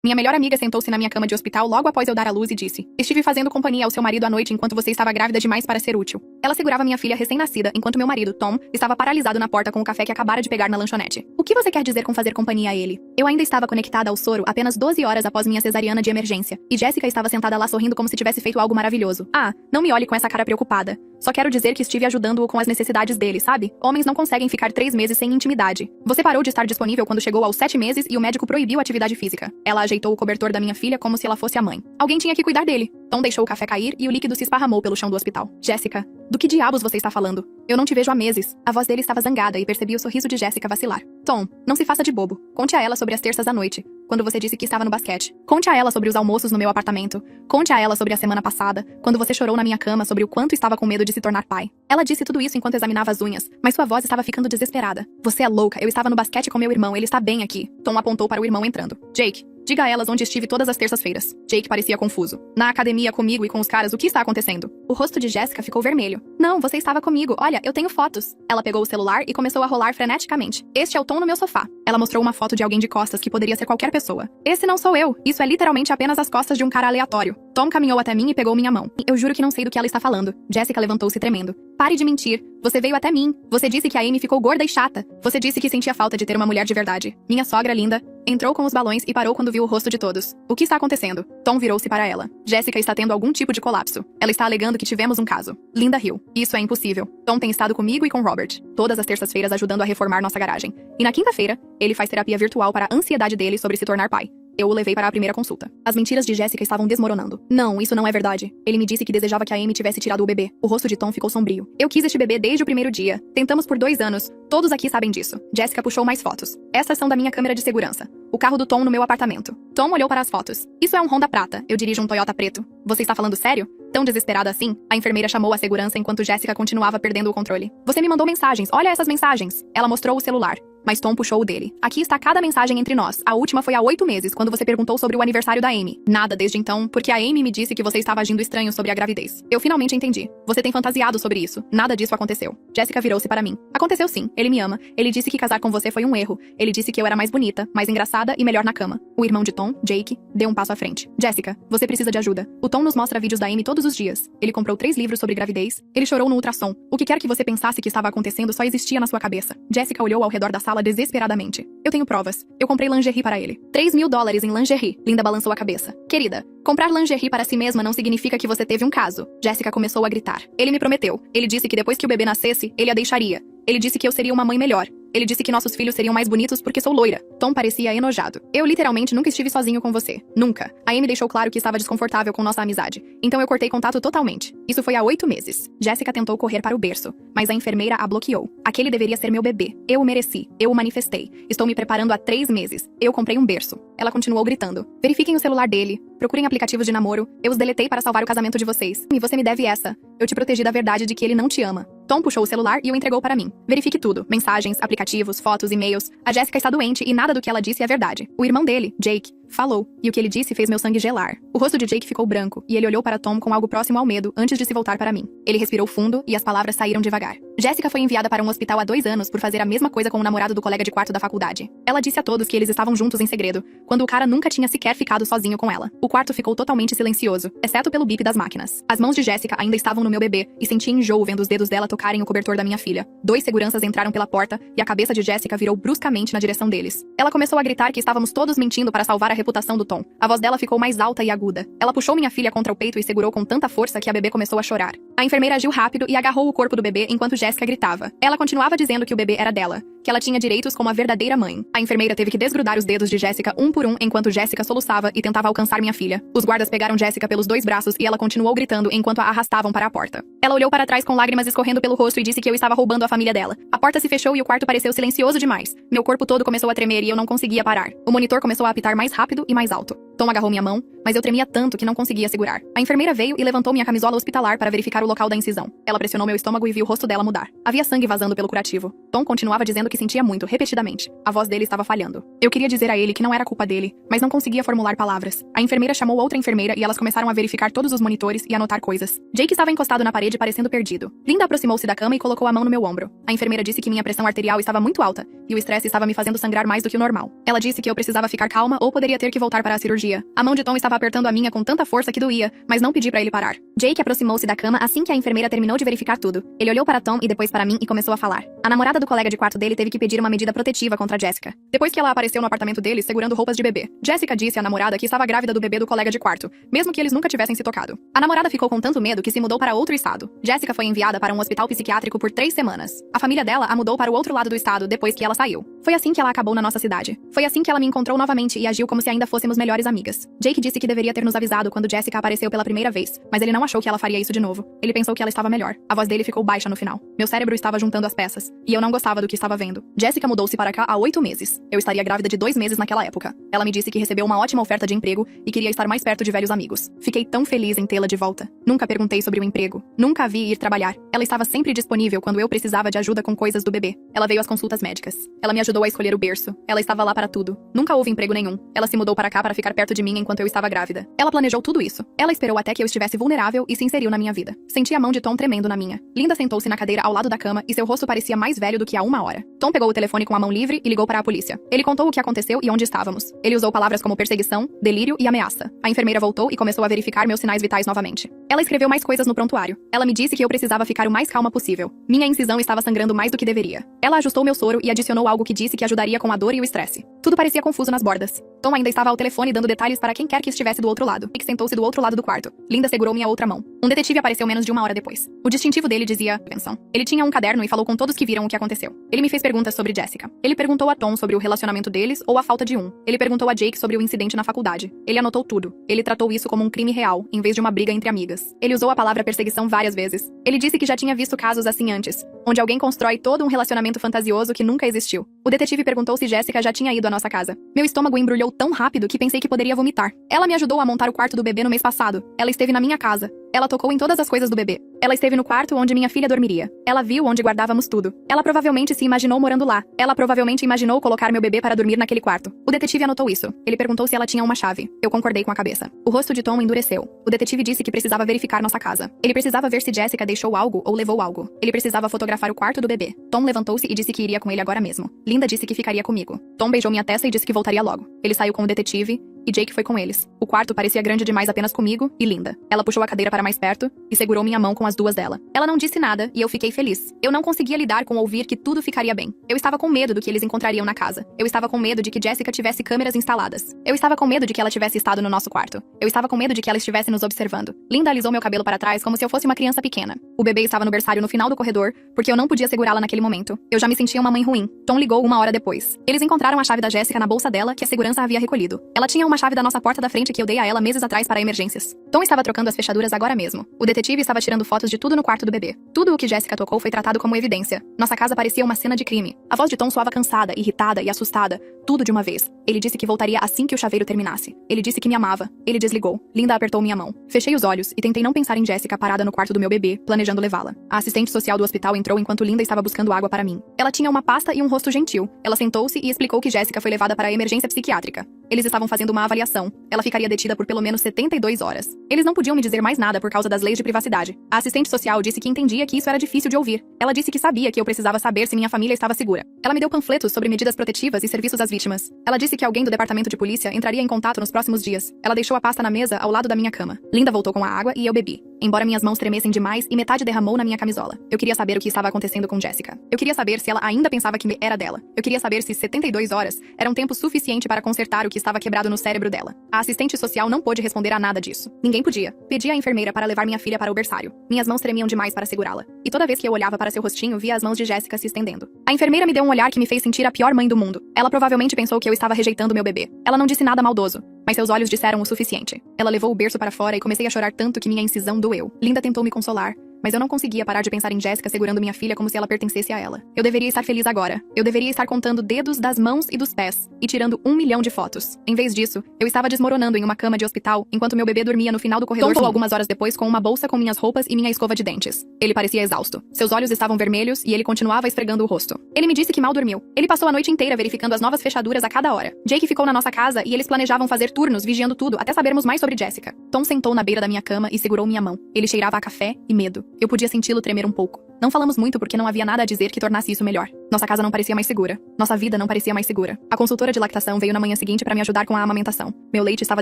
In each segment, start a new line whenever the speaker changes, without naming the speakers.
Minha melhor amiga sentou-se na minha cama de hospital logo após eu dar à luz e disse: "Estive fazendo companhia ao seu marido à noite enquanto você estava grávida demais para ser útil." Ela segurava minha filha recém-nascida enquanto meu marido, Tom, estava paralisado na porta com o café que acabara de pegar na lanchonete. "O que você quer dizer com fazer companhia a ele?" Eu ainda estava conectada ao soro apenas 12 horas após minha cesariana de emergência, e Jessica estava sentada lá sorrindo como se tivesse feito algo maravilhoso. "Ah, não me olhe com essa cara preocupada. Só quero dizer que estive ajudando-o com as necessidades dele, sabe? Homens não conseguem ficar 3 meses sem intimidade. Você parou de estar disponível quando chegou aos 7 meses e o médico proibiu a atividade física." Ela ajeitou o cobertor da minha filha como se ela fosse a mãe. "Alguém tinha que cuidar dele." Tom deixou o café cair e o líquido se esparramou pelo chão do hospital. "Jessica, do que diabos você está falando? Eu não te vejo há meses." A voz dele estava zangada e percebi o sorriso de Jessica vacilar. "Tom, não se faça de bobo. Conte a ela sobre as terças à noite, quando você disse que estava no basquete. Conte a ela sobre os almoços no meu apartamento. Conte a ela sobre a semana passada, quando você chorou na minha cama sobre o quanto estava com medo de se tornar pai." Ela disse tudo isso enquanto examinava as unhas, mas sua voz estava ficando desesperada. "Você é louca, eu estava no basquete com meu irmão, ele está bem aqui." Tom apontou para o irmão entrando. "Jake, diga a elas onde estive todas as terças-feiras." Jake parecia confuso. "Na academia comigo e com os caras, o que está acontecendo?" O rosto de Jessica ficou vermelho. "Não, você estava comigo. Olha, eu tenho fotos." Ela pegou o celular e começou a rolar freneticamente. "Este é o Tom no meu sofá." Ela mostrou uma foto de alguém de costas que poderia ser qualquer pessoa. "Esse não sou eu. Isso é literalmente apenas as costas de um cara aleatório." Tom caminhou até mim e pegou minha mão. "Eu juro que não sei do que ela está falando." Jessica levantou-se tremendo. "Pare de mentir. Você veio até mim. Você disse que a Amy ficou gorda e chata. Você disse que sentia falta de ter uma mulher de verdade." Minha sogra linda entrou com os balões e parou quando viu o rosto de todos. "O que está acontecendo?" Tom virou-se para ela. "Jessica está tendo algum tipo de colapso. Ela está alegando que tivemos um caso." Linda riu. "Isso é impossível. Tom tem estado comigo e com Robert, todas as terças-feiras ajudando a reformar nossa garagem. E na quinta-feira, ele faz terapia virtual para a ansiedade dele sobre se tornar pai. Eu o levei para a primeira consulta." As mentiras de Jessica estavam desmoronando. "Não, isso não é verdade. Ele me disse que desejava que a Amy tivesse tirado o bebê." O rosto de Tom ficou sombrio. "Eu quis este bebê desde o primeiro dia. Tentamos por 2 anos. Todos aqui sabem disso." Jessica puxou mais fotos. "Essas são da minha câmera de segurança. O carro do Tom no meu apartamento." Tom olhou para as fotos. "Isso é um Honda prata. Eu dirijo um Toyota preto." "Você está falando sério?" Tão desesperada assim, a enfermeira chamou a segurança enquanto Jessica continuava perdendo o controle. "Você me mandou mensagens. Olha essas mensagens." Ela mostrou o celular. Mas Tom puxou o dele. "Aqui está cada mensagem entre nós. A última foi há 8 meses, quando você perguntou sobre o aniversário da Amy. Nada desde então, porque a Amy me disse que você estava agindo estranho sobre a gravidez. Eu finalmente entendi. Você tem fantasiado sobre isso. Nada disso aconteceu." Jessica virou-se para mim. "Aconteceu sim. Ele me ama. Ele disse que casar com você foi um erro. Ele disse que eu era mais bonita, mais engraçada e melhor na cama." O irmão de Tom, Jake, deu um passo à frente. "Jessica, você precisa de ajuda. O Tom nos mostra vídeos da Amy todos os dias. Ele comprou 3 livros sobre gravidez. Ele chorou no ultrassom. O que quer que você pensasse que estava acontecendo só existia na sua cabeça." Jessica olhou ao redor da sala desesperadamente. "Eu tenho provas. Eu comprei lingerie para ele. $3.000 em lingerie." Linda balançou a cabeça. "Querida, comprar lingerie para si mesma não significa que você teve um caso." Jessica começou a gritar. "Ele me prometeu. Ele disse que depois que o bebê nascesse, ele a deixaria. Ele disse que eu seria uma mãe melhor. Ele disse que nossos filhos seriam mais bonitos porque sou loira." Tom parecia enojado. "Eu literalmente nunca estive sozinho com você. Nunca. A Amy deixou claro que estava desconfortável com nossa amizade. Então eu cortei contato totalmente. Isso foi há 8 meses." Jessica tentou correr para o berço, mas a enfermeira a bloqueou. "Aquele deveria ser meu bebê. Eu o mereci. Eu o manifestei. Estou me preparando há 3 meses. Eu comprei um berço." Ela continuou gritando. "Verifiquem o celular dele. Procurem aplicativos de namoro. Eu os deletei para salvar o casamento de vocês. E você me deve essa. Eu te protegi da verdade de que ele não te ama." Tom puxou o celular e o entregou para mim. "Verifique tudo. Mensagens, aplicativos, fotos, e-mails. A Jessica está doente e nada do que ela disse é verdade." O irmão dele, Jake, falou, e o que ele disse fez meu sangue gelar. O rosto de Jake ficou branco, e ele olhou para Tom com algo próximo ao medo antes de se voltar para mim. Ele respirou fundo e as palavras saíram devagar. "Jessica foi enviada para um hospital há 2 anos por fazer a mesma coisa com o namorado do colega de quarto da faculdade. Ela disse a todos que eles estavam juntos em segredo, quando o cara nunca tinha sequer ficado sozinho com ela." O quarto ficou totalmente silencioso, exceto pelo bip das máquinas. As mãos de Jessica ainda estavam no meu bebê, e senti enjoo vendo os dedos dela tocarem o cobertor da minha filha. 2 seguranças entraram pela porta, e a cabeça de Jessica virou bruscamente na direção deles. Ela começou a gritar que estávamos todos mentindo para salvar a reputação do Tom. A voz dela ficou mais alta e aguda. Ela puxou minha filha contra o peito e segurou com tanta força que a bebê começou a chorar. A enfermeira agiu rápido e agarrou o corpo do bebê enquanto Jessica gritava. Ela continuava dizendo que o bebê era dela, que ela tinha direitos como a verdadeira mãe. A enfermeira teve que desgrudar os dedos de Jessica um por um enquanto Jessica soluçava e tentava alcançar minha filha. Os guardas pegaram Jessica pelos 2 braços e ela continuou gritando enquanto a arrastavam para a porta. Ela olhou para trás com lágrimas escorrendo pelo rosto e disse que eu estava roubando a família dela. A porta se fechou e o quarto pareceu silencioso demais. Meu corpo todo começou a tremer e eu não conseguia parar. O monitor começou a apitar mais rápido e mais alto. Tom agarrou minha mão, mas eu tremia tanto que não conseguia segurar. A enfermeira veio e levantou minha camisola hospitalar para verificar o local da incisão. Ela pressionou meu estômago e viu o rosto dela mudar. Havia sangue vazando pelo curativo. Tom continuava dizendo que sentia muito, repetidamente. A voz dele estava falhando. Eu queria dizer a ele que não era culpa dele, mas não conseguia formular palavras. A enfermeira chamou outra enfermeira e elas começaram a verificar todos os monitores e anotar coisas. Jake estava encostado na parede parecendo perdido. Linda aproximou-se da cama e colocou a mão no meu ombro. A enfermeira disse que minha pressão arterial estava muito alta e o estresse estava me fazendo sangrar mais do que o normal. Ela disse que eu precisava ficar calma ou poderia ter que voltar para a cirurgia. A mão de Tom estava apertando a minha com tanta força que doía, mas não pedi para ele parar. Jake aproximou-se da cama assim que a enfermeira terminou de verificar tudo. Ele olhou para Tom e depois para mim e começou a falar. A namorada do colega de quarto dele teve que pedir uma medida protetiva contra Jessica. Depois que ela apareceu no apartamento dele segurando roupas de bebê, Jessica disse à namorada que estava grávida do bebê do colega de quarto, mesmo que eles nunca tivessem se tocado. A namorada ficou com tanto medo que se mudou para outro estado. Jessica foi enviada para um hospital psiquiátrico por 3 semanas. A família dela a mudou para o outro lado do estado depois que ela saiu. Foi assim que ela acabou na nossa cidade. Foi assim que ela me encontrou novamente e agiu como se ainda fôssemos melhores amigas. Jake disse que deveria ter nos avisado quando Jessica apareceu pela primeira vez, mas ele não achou que ela faria isso de novo. Ele pensou que ela estava melhor. A voz dele ficou baixa no final. Meu cérebro estava juntando as peças, e eu não gostava do que estava vendo. Jessica mudou-se para cá há 8 meses. Eu estaria grávida de 2 meses naquela época. Ela me disse que recebeu uma ótima oferta de emprego e queria estar mais perto de velhos amigos. Fiquei tão feliz em tê-la de volta. Nunca perguntei sobre o emprego. Nunca a vi ir trabalhar. Ela estava sempre disponível quando eu precisava de ajuda com coisas do bebê. Ela veio às consultas médicas. Ela me ajudou a escolher o berço. Ela estava lá para tudo. Nunca houve emprego nenhum. Ela se mudou para cá para ficar perto de mim enquanto eu estava grávida. Ela planejou tudo isso. Ela esperou até que eu estivesse vulnerável e se inseriu na minha vida. Senti a mão de Tom tremendo na minha. Linda sentou-se na cadeira ao lado da cama e seu rosto parecia mais velho do que há 1 hora. Tom pegou o telefone com a mão livre e ligou para a polícia. Ele contou o que aconteceu e onde estávamos. Ele usou palavras como perseguição, delírio e ameaça. A enfermeira voltou e começou a verificar meus sinais vitais novamente. Ela escreveu mais coisas no prontuário. Ela me disse que eu precisava ficar o mais calma possível. Minha incisão estava sangrando mais do que deveria. Ela ajustou meu soro e adicionou algo que disse que ajudaria com a dor e o estresse. Tudo parecia confuso nas bordas. Tom ainda estava ao telefone dando detalhes para quem quer que estivesse do outro lado. Nick sentou-se do outro lado do quarto. Linda segurou minha outra mão. Um detetive apareceu menos de 1 hora depois. O distintivo dele dizia Benson. Ele tinha um caderno e falou com todos que viram o que aconteceu. Ele me fez perguntas sobre Jessica. Ele perguntou a Tom sobre o relacionamento deles ou a falta de um. Ele perguntou a Jake sobre o incidente na faculdade. Ele anotou tudo. Ele tratou isso como um crime real, em vez de uma briga entre amigas. Ele usou a palavra perseguição várias vezes. Ele disse que já tinha visto casos assim antes, onde alguém constrói todo um relacionamento fantasioso que nunca existiu. O detetive perguntou se Jessica já tinha ido à nossa casa. Meu estômago embrulhou tão rápido que pensei que poderia vomitar. Ela me ajudou a montar o quarto do bebê no mês passado. Ela esteve na minha casa. Ela tocou em todas as coisas do bebê. Ela esteve no quarto onde minha filha dormiria. Ela viu onde guardávamos tudo. Ela provavelmente se imaginou morando lá. Ela provavelmente imaginou colocar meu bebê para dormir naquele quarto. O detetive anotou isso. Ele perguntou se ela tinha uma chave. Eu concordei com a cabeça. O rosto de Tom endureceu. O detetive disse que precisava verificar nossa casa. Ele precisava ver se Jessica deixou algo ou levou algo. Ele precisava fotografar o quarto do bebê. Tom levantou-se e disse que iria com ele agora mesmo. Linda disse que ficaria comigo. Tom beijou minha testa e disse que voltaria logo. Ele saiu com o detetive e Jake foi com eles. O quarto parecia grande demais apenas comigo e Linda. Ela puxou a cadeira para mais perto e segurou minha mão com as duas dela. Ela não disse nada e eu fiquei feliz. Eu não conseguia lidar com ouvir que tudo ficaria bem. Eu estava com medo do que eles encontrariam na casa. Eu estava com medo de que Jessica tivesse câmeras instaladas. Eu estava com medo de que ela tivesse estado no nosso quarto. Eu estava com medo de que ela estivesse nos observando. Linda alisou meu cabelo para trás como se eu fosse uma criança pequena. O bebê estava no berçário no final do corredor, porque eu não podia segurá-la naquele momento. Eu já me sentia uma mãe ruim. Tom ligou 1 hora depois. Eles encontraram a chave da Jessica na bolsa dela, que a segurança havia recolhido. Ela tinha uma chave da nossa porta da frente que eu dei a ela meses atrás para emergências. Tom estava trocando as fechaduras agora mesmo. O detetive estava tirando fotos de tudo no quarto do bebê. Tudo o que Jessica tocou foi tratado como evidência. Nossa casa parecia uma cena de crime. A voz de Tom soava cansada, irritada e assustada. Tudo de uma vez. Ele disse que voltaria assim que o chaveiro terminasse. Ele disse que me amava. Ele desligou. Linda apertou minha mão. Fechei os olhos e tentei não pensar em Jessica parada no quarto do meu bebê, planejando levá-la. A assistente social do hospital entrou enquanto Linda estava buscando água para mim. Ela tinha uma pasta e um rosto gentil. Ela sentou-se e explicou que Jessica foi levada para a emergência psiquiátrica. Eles estavam fazendo uma avaliação. Ela ficaria detida por pelo menos 72 horas. Eles não podiam me dizer mais nada por causa das leis de privacidade. A assistente social disse que entendia que isso era difícil de ouvir. Ela disse que sabia que eu precisava saber se minha família estava segura. Ela me deu panfletos sobre medidas protetivas e serviços às vítimas. Ela disse que alguém do departamento de polícia entraria em contato nos próximos dias. Ela deixou a pasta na mesa ao lado da minha cama. Linda voltou com a água e eu bebi. Embora minhas mãos tremessem demais e metade derramou na minha camisola. Eu queria saber o que estava acontecendo com Jessica. Eu queria saber se ela ainda pensava que era dela. Eu queria saber se 72 horas era um tempo suficiente para consertar o que estava quebrado no cérebro dela. A assistente social não pôde responder a nada disso. Ninguém podia. Pedi à enfermeira para levar minha filha para o berçário. Minhas mãos tremiam demais para segurá-la. E toda vez que eu olhava para seu rostinho, via as mãos de Jessica se estendendo. A enfermeira me deu um olhar que me fez sentir a pior mãe do mundo. Ela provavelmente pensou que eu estava rejeitando meu bebê. Ela não disse nada maldoso, mas seus olhos disseram o suficiente. Ela levou o berço para fora e comecei a chorar tanto que minha incisão doeu. Linda tentou me consolar, mas eu não conseguia parar de pensar em Jessica segurando minha filha como se ela pertencesse a ela. Eu deveria estar feliz agora. Eu deveria estar contando dedos das mãos e dos pés e tirando 1 milhão de fotos. Em vez disso, eu estava desmoronando em uma cama de hospital enquanto meu bebê dormia no final do corredor. Tom algumas horas depois com uma bolsa com minhas roupas e minha escova de dentes. Ele parecia exausto. Seus olhos estavam vermelhos e ele continuava esfregando o rosto. Ele me disse que mal dormiu. Ele passou a noite inteira verificando as novas fechaduras a cada hora. Jake ficou na nossa casa e eles planejavam fazer turnos vigiando tudo até sabermos mais sobre Jessica. Tom sentou na beira da minha cama e segurou minha mão. Ele cheirava a café e medo. Eu podia senti-lo tremer um pouco. Não falamos muito porque não havia nada a dizer que tornasse isso melhor. Nossa casa não parecia mais segura. Nossa vida não parecia mais segura. A consultora de lactação veio na manhã seguinte para me ajudar com a amamentação. Meu leite estava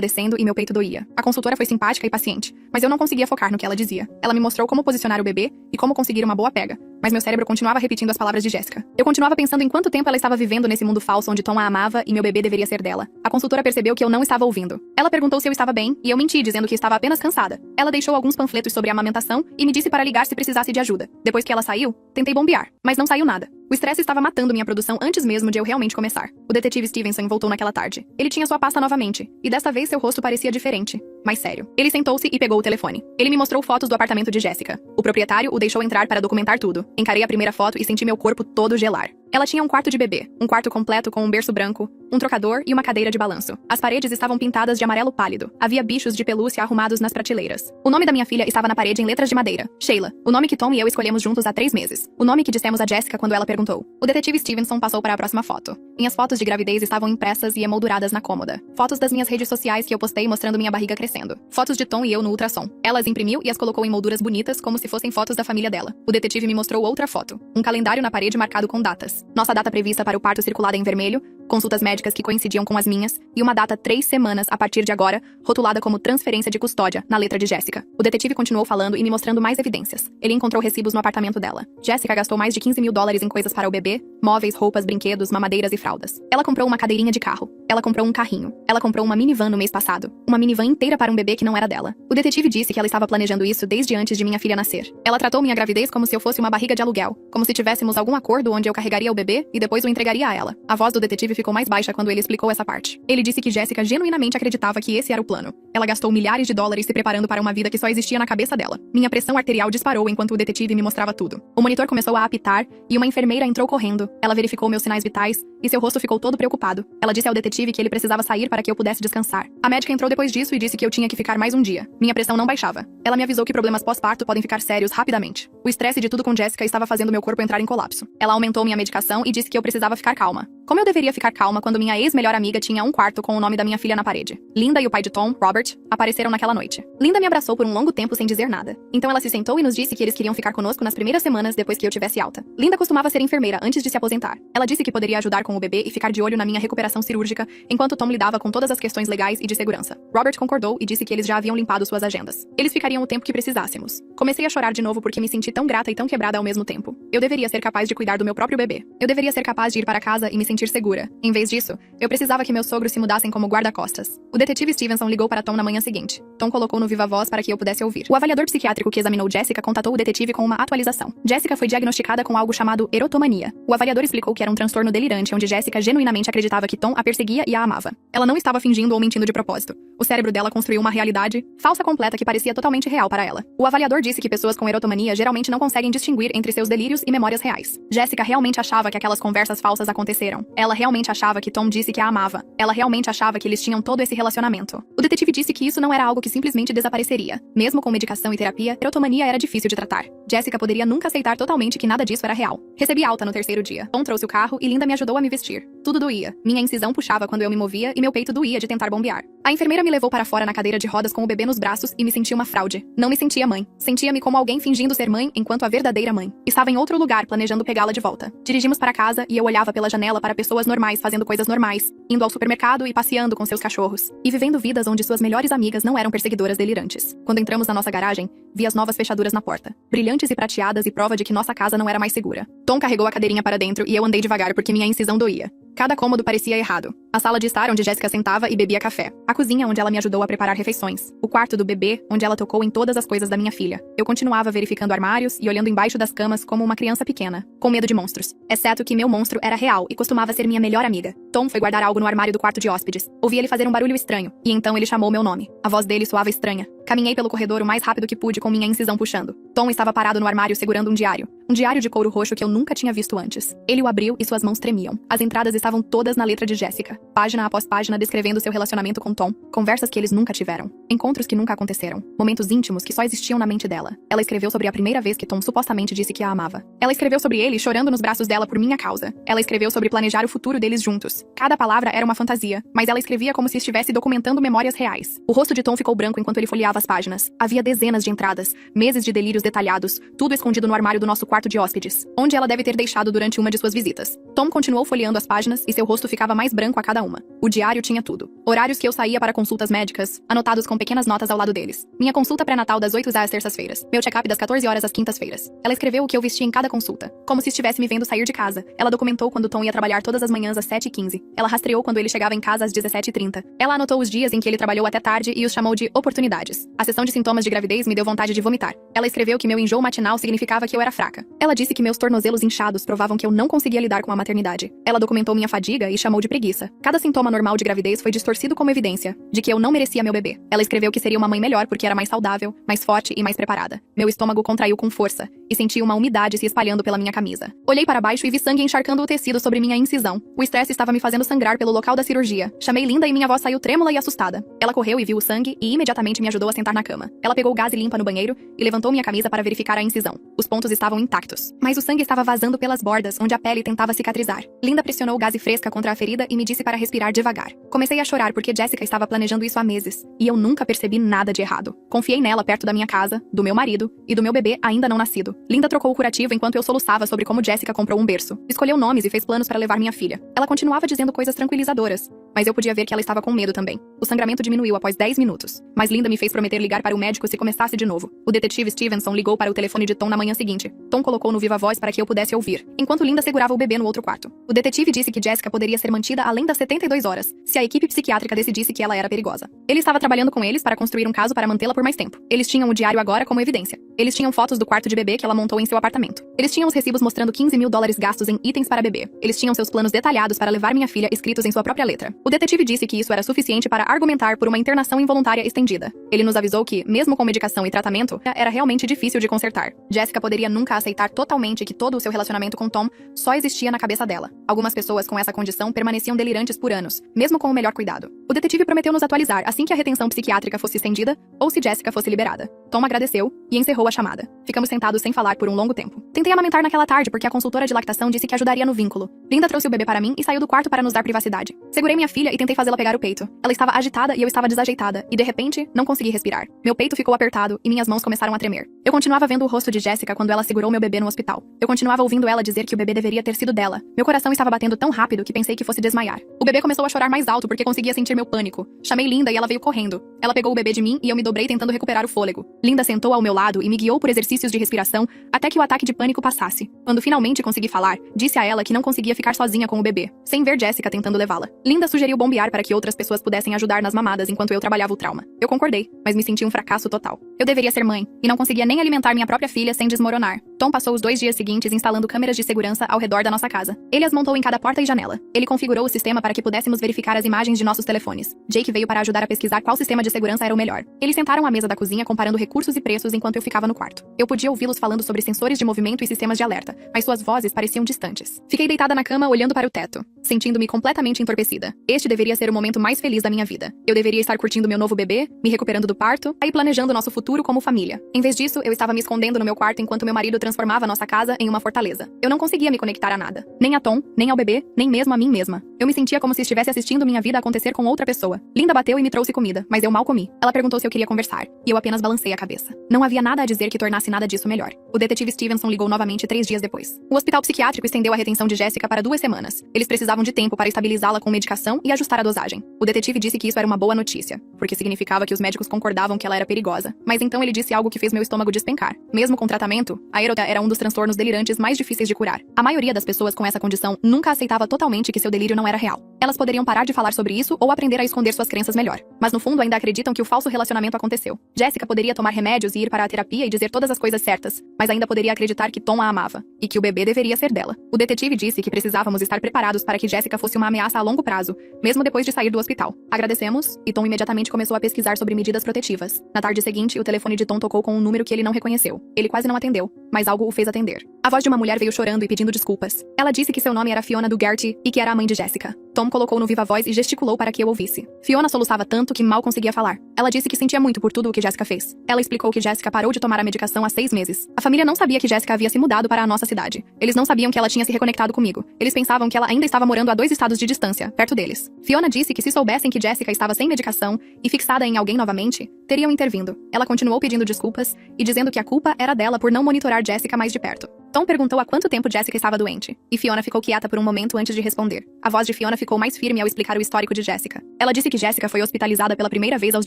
descendo e meu peito doía. A consultora foi simpática e paciente, mas eu não conseguia focar no que ela dizia. Ela me mostrou como posicionar o bebê e como conseguir uma boa pega, mas meu cérebro continuava repetindo as palavras de Jessica. Eu continuava pensando em quanto tempo ela estava vivendo nesse mundo falso onde Tom a amava e meu bebê deveria ser dela. A consultora percebeu que eu não estava ouvindo. Ela perguntou se eu estava bem e eu menti dizendo que estava apenas cansada. Ela deixou alguns panfletos sobre a amamentação e me disse para ligar se precisasse de ajuda. Depois que ela saiu, tentei bombear, mas não saiu nada. O estresse estava matando minha produção antes mesmo de eu realmente começar. O detetive Stevenson voltou naquela tarde. Ele tinha sua pasta novamente, e desta vez seu rosto parecia diferente, mais sério. Ele sentou-se e pegou o telefone. Ele me mostrou fotos do apartamento de Jessica. O proprietário o deixou entrar para documentar tudo. Encarei a primeira foto e senti meu corpo todo gelar. Ela tinha um quarto de bebê, um quarto completo com um berço branco, um trocador e uma cadeira de balanço. As paredes estavam pintadas de amarelo pálido. Havia bichos de pelúcia arrumados nas prateleiras. O nome da minha filha estava na parede em letras de madeira. Sheila. O nome que Tom e eu escolhemos juntos há 3 meses. O nome que dissemos a Jessica quando ela perguntou. O detetive Stevenson passou para a próxima foto. Minhas fotos de gravidez estavam impressas e emolduradas na cômoda. Fotos das minhas redes sociais que eu postei mostrando minha barriga crescendo. Fotos de Tom e eu no ultrassom. Ela as imprimiu e as colocou em molduras bonitas como se fossem fotos da família dela. O detetive me mostrou outra foto. Um calendário na parede marcado com datas. Nossa data prevista para o parto circulada em vermelho, consultas médicas que coincidiam com as minhas, e uma data 3 semanas a partir de agora, rotulada como transferência de custódia, na letra de Jessica. O detetive continuou falando e me mostrando mais evidências. Ele encontrou recibos no apartamento dela. Jessica gastou mais de $15 mil em coisas para o bebê, móveis, roupas, brinquedos, mamadeiras e fraldas. Ela comprou uma cadeirinha de carro. Ela comprou um carrinho. Ela comprou uma minivan no mês passado. Uma minivan inteira para um bebê que não era dela. O detetive disse que ela estava planejando isso desde antes de minha filha nascer. Ela tratou minha gravidez como se eu fosse uma barriga de aluguel, como se tivéssemos algum acordo onde eu carregaria o bebê e depois o entregaria a ela. A voz do detetive ficou mais baixa quando ele explicou essa parte. Ele disse que Jessica genuinamente acreditava que esse era o plano. Ela gastou milhares de dólares se preparando para uma vida que só existia na cabeça dela. Minha pressão arterial disparou enquanto o detetive me mostrava tudo. O monitor começou a apitar e uma enfermeira entrou correndo. Ela verificou meus sinais vitais e seu rosto ficou todo preocupado. Ela disse ao detetive que ele precisava sair para que eu pudesse descansar. A médica entrou depois disso e disse que eu tinha que ficar mais um dia. Minha pressão não baixava. Ela me avisou que problemas pós-parto podem ficar sérios rapidamente. O estresse de tudo com Jessica estava fazendo meu corpo entrar em colapso. Ela aumentou minha medicação e disse que eu precisava ficar calma. Como eu deveria ficar calma quando minha ex-melhor amiga tinha um quarto com o nome da minha filha na parede? Linda e o pai de Tom, Robert, apareceram naquela noite. Linda me abraçou por um longo tempo sem dizer nada. Então ela se sentou e nos disse que eles queriam ficar conosco nas primeiras semanas depois que eu tivesse alta. Linda costumava ser enfermeira antes de se aposentar. Ela disse que poderia ajudar com o bebê e ficar de olho na minha recuperação cirúrgica enquanto Tom lidava com todas as questões legais e de segurança. Robert concordou e disse que eles já haviam limpado suas agendas. Eles ficariam o tempo que precisássemos. Comecei a chorar de novo porque me senti tão grata e tão quebrada ao mesmo tempo. Eu deveria ser capaz de cuidar do meu próprio bebê. Eu deveria ser capaz de ir para casa e me sentir segura. Em vez disso, eu precisava que meus sogros se mudassem como guarda-costas. O detetive Stevenson ligou para Tom na manhã seguinte. Tom colocou no viva-voz para que eu pudesse ouvir. O avaliador psiquiátrico que examinou Jessica contatou o detetive com uma atualização. Jessica foi diagnosticada com algo chamado erotomania. O avaliador explicou que era um transtorno delirante onde Jessica genuinamente acreditava que Tom a perseguia e a amava. Ela não estava fingindo ou mentindo de propósito. O cérebro dela construiu uma realidade falsa completa que parecia totalmente real para ela. O avaliador disse que pessoas com erotomania geralmente não conseguem distinguir entre seus delírios e memórias reais. Jessica realmente achava que aquelas conversas falsas aconteceram. Ela realmente achava que Tom disse que a amava. Ela realmente achava que eles tinham todo esse relacionamento. O detetive disse que isso não era algo que simplesmente desapareceria. Mesmo com medicação e terapia, erotomania era difícil de tratar. Jessica poderia nunca aceitar totalmente que nada disso era real. Recebi alta no 3º dia. Tom trouxe o carro e Linda me ajudou a me vestir. Tudo doía. Minha incisão puxava quando eu me movia e meu peito doía de tentar bombear. A enfermeira me levou para fora na cadeira de rodas com o bebê nos braços e me senti uma fraude. Não me sentia mãe. Sentia-me como alguém fingindo ser mãe enquanto a verdadeira mãe estava em outro lugar planejando pegá-la de volta. Dirigimos para casa e eu olhava pela janela para pessoas normais fazendo coisas normais, indo ao supermercado e passeando com seus cachorros, e vivendo vidas onde suas melhores amigas não eram perseguidoras delirantes. Quando entramos na nossa garagem, vi as novas fechaduras na porta, brilhantes e prateadas e prova de que nossa casa não era mais segura. Tom carregou a cadeirinha para dentro e eu andei devagar porque minha incisão doía. Cada cômodo parecia errado. A sala de estar onde Jessica sentava e bebia café. A cozinha onde ela me ajudou a preparar refeições. O quarto do bebê onde ela tocou em todas as coisas da minha filha. Eu continuava verificando armários e olhando embaixo das camas como uma criança pequena. com medo de monstros. Exceto que meu monstro era real e costumava ser minha melhor amiga. Tom foi guardar algo no armário do quarto de hóspedes. Ouvi ele fazer um barulho estranho, e então ele chamou meu nome. A voz dele soava estranha. Caminhei pelo corredor o mais rápido que pude com minha incisão puxando. Tom estava parado no armário segurando um diário. Um diário de couro roxo que eu nunca tinha visto antes. Ele o abriu e suas mãos tremiam. As entradas estavam todas na letra de Jessica. Página após página descrevendo seu relacionamento com Tom. Conversas que eles nunca tiveram. Encontros que nunca aconteceram. Momentos íntimos que só existiam na mente dela. Ela escreveu sobre a primeira vez que Tom supostamente disse que a amava. Ela escreveu sobre ele chorando nos braços dela por minha causa. Ela escreveu sobre planejar o futuro deles juntos. Cada palavra era uma fantasia, mas ela escrevia como se estivesse documentando memórias reais. O rosto de Tom ficou branco enquanto ele folheava as páginas. Havia dezenas de entradas, meses de delírios detalhados, tudo escondido no armário do nosso quarto de hóspedes, onde ela deve ter deixado durante uma de suas visitas. Tom continuou folheando as páginas e seu rosto ficava mais branco a cada uma. O diário tinha tudo. Horários que eu saía para consultas médicas, anotados com pequenas notas ao lado deles. Minha consulta pré-natal das 8 às terças-feiras. Meu check-up das 14 horas às quintas-feiras. Ela escreveu o que eu vestia em cada consulta, como se estivesse me vendo sair de casa. Ela documentou quando Tom ia trabalhar todas as manhãs às 7h15. Ela rastreou quando ele chegava em casa às 17h30. Ela anotou os dias em que ele trabalhou até tarde e os chamou de oportunidades. A sessão de sintomas de gravidez me deu vontade de vomitar. Ela escreveu que meu enjoo matinal significava que eu era fraca. Ela disse que meus tornozelos inchados provavam que eu não conseguia lidar com a maternidade. Ela documentou minha fadiga e chamou de preguiça. Cada sintoma normal de gravidez foi distorcido como evidência de que eu não merecia meu bebê. Ela escreveu que seria uma mãe melhor porque era mais saudável, mais forte e mais preparada. Meu estômago contraiu com força e senti uma umidade se espalhando pela minha camisa. Olhei para baixo e vi sangue encharcando o tecido sobre minha incisão. O estresse estava me fazendo sangrar pelo local da cirurgia. Chamei Linda e minha voz saiu trêmula e assustada. Ela correu e viu o sangue e imediatamente me ajudou a sentar na cama. Ela pegou gaze limpa no banheiro e levantou minha camisa para verificar a incisão. Os pontos estavam intactos, mas o sangue estava vazando pelas bordas, onde a pele tentava cicatrizar. Linda pressionou gaze fresca contra a ferida e me disse para respirar devagar. Comecei a chorar porque Jessica estava planejando isso há meses, e eu nunca percebi nada de errado. Confiei nela perto da minha casa, do meu marido e do meu bebê ainda não nascido. Linda trocou o curativo enquanto eu soluçava sobre como Jessica comprou um berço. Escolheu nomes e fez planos para levar minha filha. Ela continuava dizendo coisas tranquilizadoras, mas eu podia ver que ela estava com medo também. O sangramento diminuiu após 10 minutos, mas Linda me fez prometer ligar para o médico se começasse de novo. O detetive Stevenson ligou para o telefone de Tom na manhã seguinte. Tom colocou no viva voz para que eu pudesse ouvir, enquanto Linda segurava o bebê no outro quarto. O detetive disse que Jessica poderia ser mantida além das 72 horas, se a equipe psiquiátrica decidisse que ela era perigosa. Ele estava trabalhando com eles para construir um caso para mantê-la por mais tempo. Eles tinham o diário agora como evidência. Eles tinham fotos do quarto de bebê que ela montou em seu apartamento. Eles tinham os recibos mostrando $15 mil gastos em itens para bebê. Eles tinham seus planos detalhados para levar minha filha escritos em sua própria letra. O detetive disse que isso era suficiente para argumentar por uma internação involuntária estendida. Ele nos avisou que, mesmo com medicação e tratamento, era realmente difícil de consertar. Jessica poderia nunca aceitar totalmente que todo o seu relacionamento com Tom só existia na cabeça dela. Algumas pessoas com essa condição permaneciam delirantes por anos, mesmo com o melhor cuidado. O detetive prometeu nos atualizar assim que a retenção psiquiátrica fosse estendida ou se Jessica fosse liberada. Tom agradeceu e encerrou a chamada. Ficamos sentados sem falar por um longo tempo. Tentei amamentar naquela tarde porque a consultora de lactação disse que ajudaria no vínculo. Linda trouxe o bebê para mim e saiu do quarto para nos dar privacidade. Segurei minha filha e tentei fazê-la pegar o peito. Ela estava agitada e eu estava desajeitada, e de repente, não consegui respirar. Meu peito ficou apertado e minhas mãos começaram a tremer. Eu continuava vendo o rosto de Jessica quando ela segurou meu bebê no hospital. Eu continuava ouvindo ela dizer que o bebê deveria ter sido dela. Meu coração estava batendo tão rápido que pensei que fosse desmaiar. O bebê começou a chorar mais alto porque conseguia sentir meu pânico. Chamei Linda e ela veio correndo. Ela pegou o bebê de mim e eu me dobrei tentando recuperar o fôlego. Linda sentou ao meu lado e me guiou por exercícios de respiração até que o ataque de pânico passasse. Quando finalmente consegui falar, disse a ela que não conseguia ficar sozinha com o bebê, sem ver Jessica tentando levá-la. Linda sugeriu bombear para que outras pessoas pudessem ajudar nas mamadas enquanto eu trabalhava o trauma. Eu concordei, mas me senti um fracasso total. Eu deveria ser mãe, e não conseguia nem alimentar minha própria filha sem desmoronar. Tom passou os 2 dias seguintes instalando câmeras de segurança ao redor da nossa casa. Ele as montou em cada porta e janela. Ele configurou o sistema para que pudéssemos verificar as imagens de nossos telefones. Jake veio para ajudar a pesquisar qual sistema de segurança era o melhor. Eles sentaram à mesa da cozinha comparando recursos e preços enquanto eu ficava no quarto. Eu podia ouvi-los falando sobre sensores de movimento e sistemas de alerta, mas suas vozes pareciam distantes. Fiquei deitada na cama olhando para o teto, sentindo-me completamente entorpecida. Este deveria ser o momento mais feliz da minha vida. Eu deveria estar curtindo meu novo bebê, me recuperando do parto, aí planejando nosso futuro como família. Em vez disso, eu estava me escondendo no meu quarto enquanto meu marido transformava nossa casa em uma fortaleza. Eu não conseguia me conectar a nada. Nem a Tom, nem ao bebê, nem mesmo a mim mesma. Eu me sentia como se estivesse assistindo minha vida acontecer com outra pessoa. Linda bateu e me trouxe comida, mas eu mal comi. Ela perguntou se eu queria conversar, e eu apenas balancei a cabeça. Não havia nada a dizer que tornasse nada disso melhor. O detetive Stevenson ligou novamente 3 dias depois. O hospital psiquiátrico estendeu a retenção de Jessica para 2 semanas. Eles precisavam de tempo para estabilizá-la com medicação e ajustar a dosagem. O detetive disse que isso era uma boa notícia, porque significava que os médicos concordavam que ela era perigosa. Mas então ele disse algo que fez meu estômago despencar. Mesmo com tratamento, a disfória era um dos transtornos delirantes mais difíceis de curar. A maioria das pessoas com essa condição nunca aceitava totalmente que seu delírio não era real. Elas poderiam parar de falar sobre isso ou aprender a esconder suas crenças melhor. Mas no fundo ainda acreditam que o falso relacionamento aconteceu. Jessica poderia tomar remédios e ir para a terapia e dizer todas as coisas certas, mas ainda poderia acreditar que Tom a amava e que o bebê deveria ser dela. O detetive disse que precisávamos estar preparados para que Jessica fosse uma ameaça a longo prazo, mesmo depois de sair do hospital. Agradecemos, e Tom imediatamente começou a pesquisar sobre medidas protetivas. Na tarde seguinte, o telefone de Tom tocou com um número que ele não reconheceu. Ele quase não atendeu, mas algo o fez atender. A voz de uma mulher veio chorando e pedindo desculpas. Ela disse que seu nome era Fiona Dougherty e que era a mãe de Jessica. Tom colocou no viva-voz e gesticulou para que eu ouvisse. Fiona soluçava tanto que mal conseguia falar. Ela disse que sentia muito por tudo o que Jessica fez. Ela explicou que Jessica parou de tomar a medicação há 6 meses. A família não sabia que Jessica havia se mudado para a nossa cidade. Eles não sabiam que ela tinha se reconectado comigo. Eles pensavam que ela ainda estava morando a 2 estados de distância, perto deles. Fiona disse que se soubessem que Jessica estava sem medicação e fixada em alguém novamente, teriam intervindo. Ela continuou pedindo desculpas e dizendo que a culpa era dela por não monitorar Jessica mais de perto. Tom perguntou há quanto tempo Jessica estava doente, e Fiona ficou quieta por um momento antes de responder. A voz de Fiona ficou mais firme ao explicar o histórico de Jessica. Ela disse que Jessica foi hospitalizada pela primeira vez aos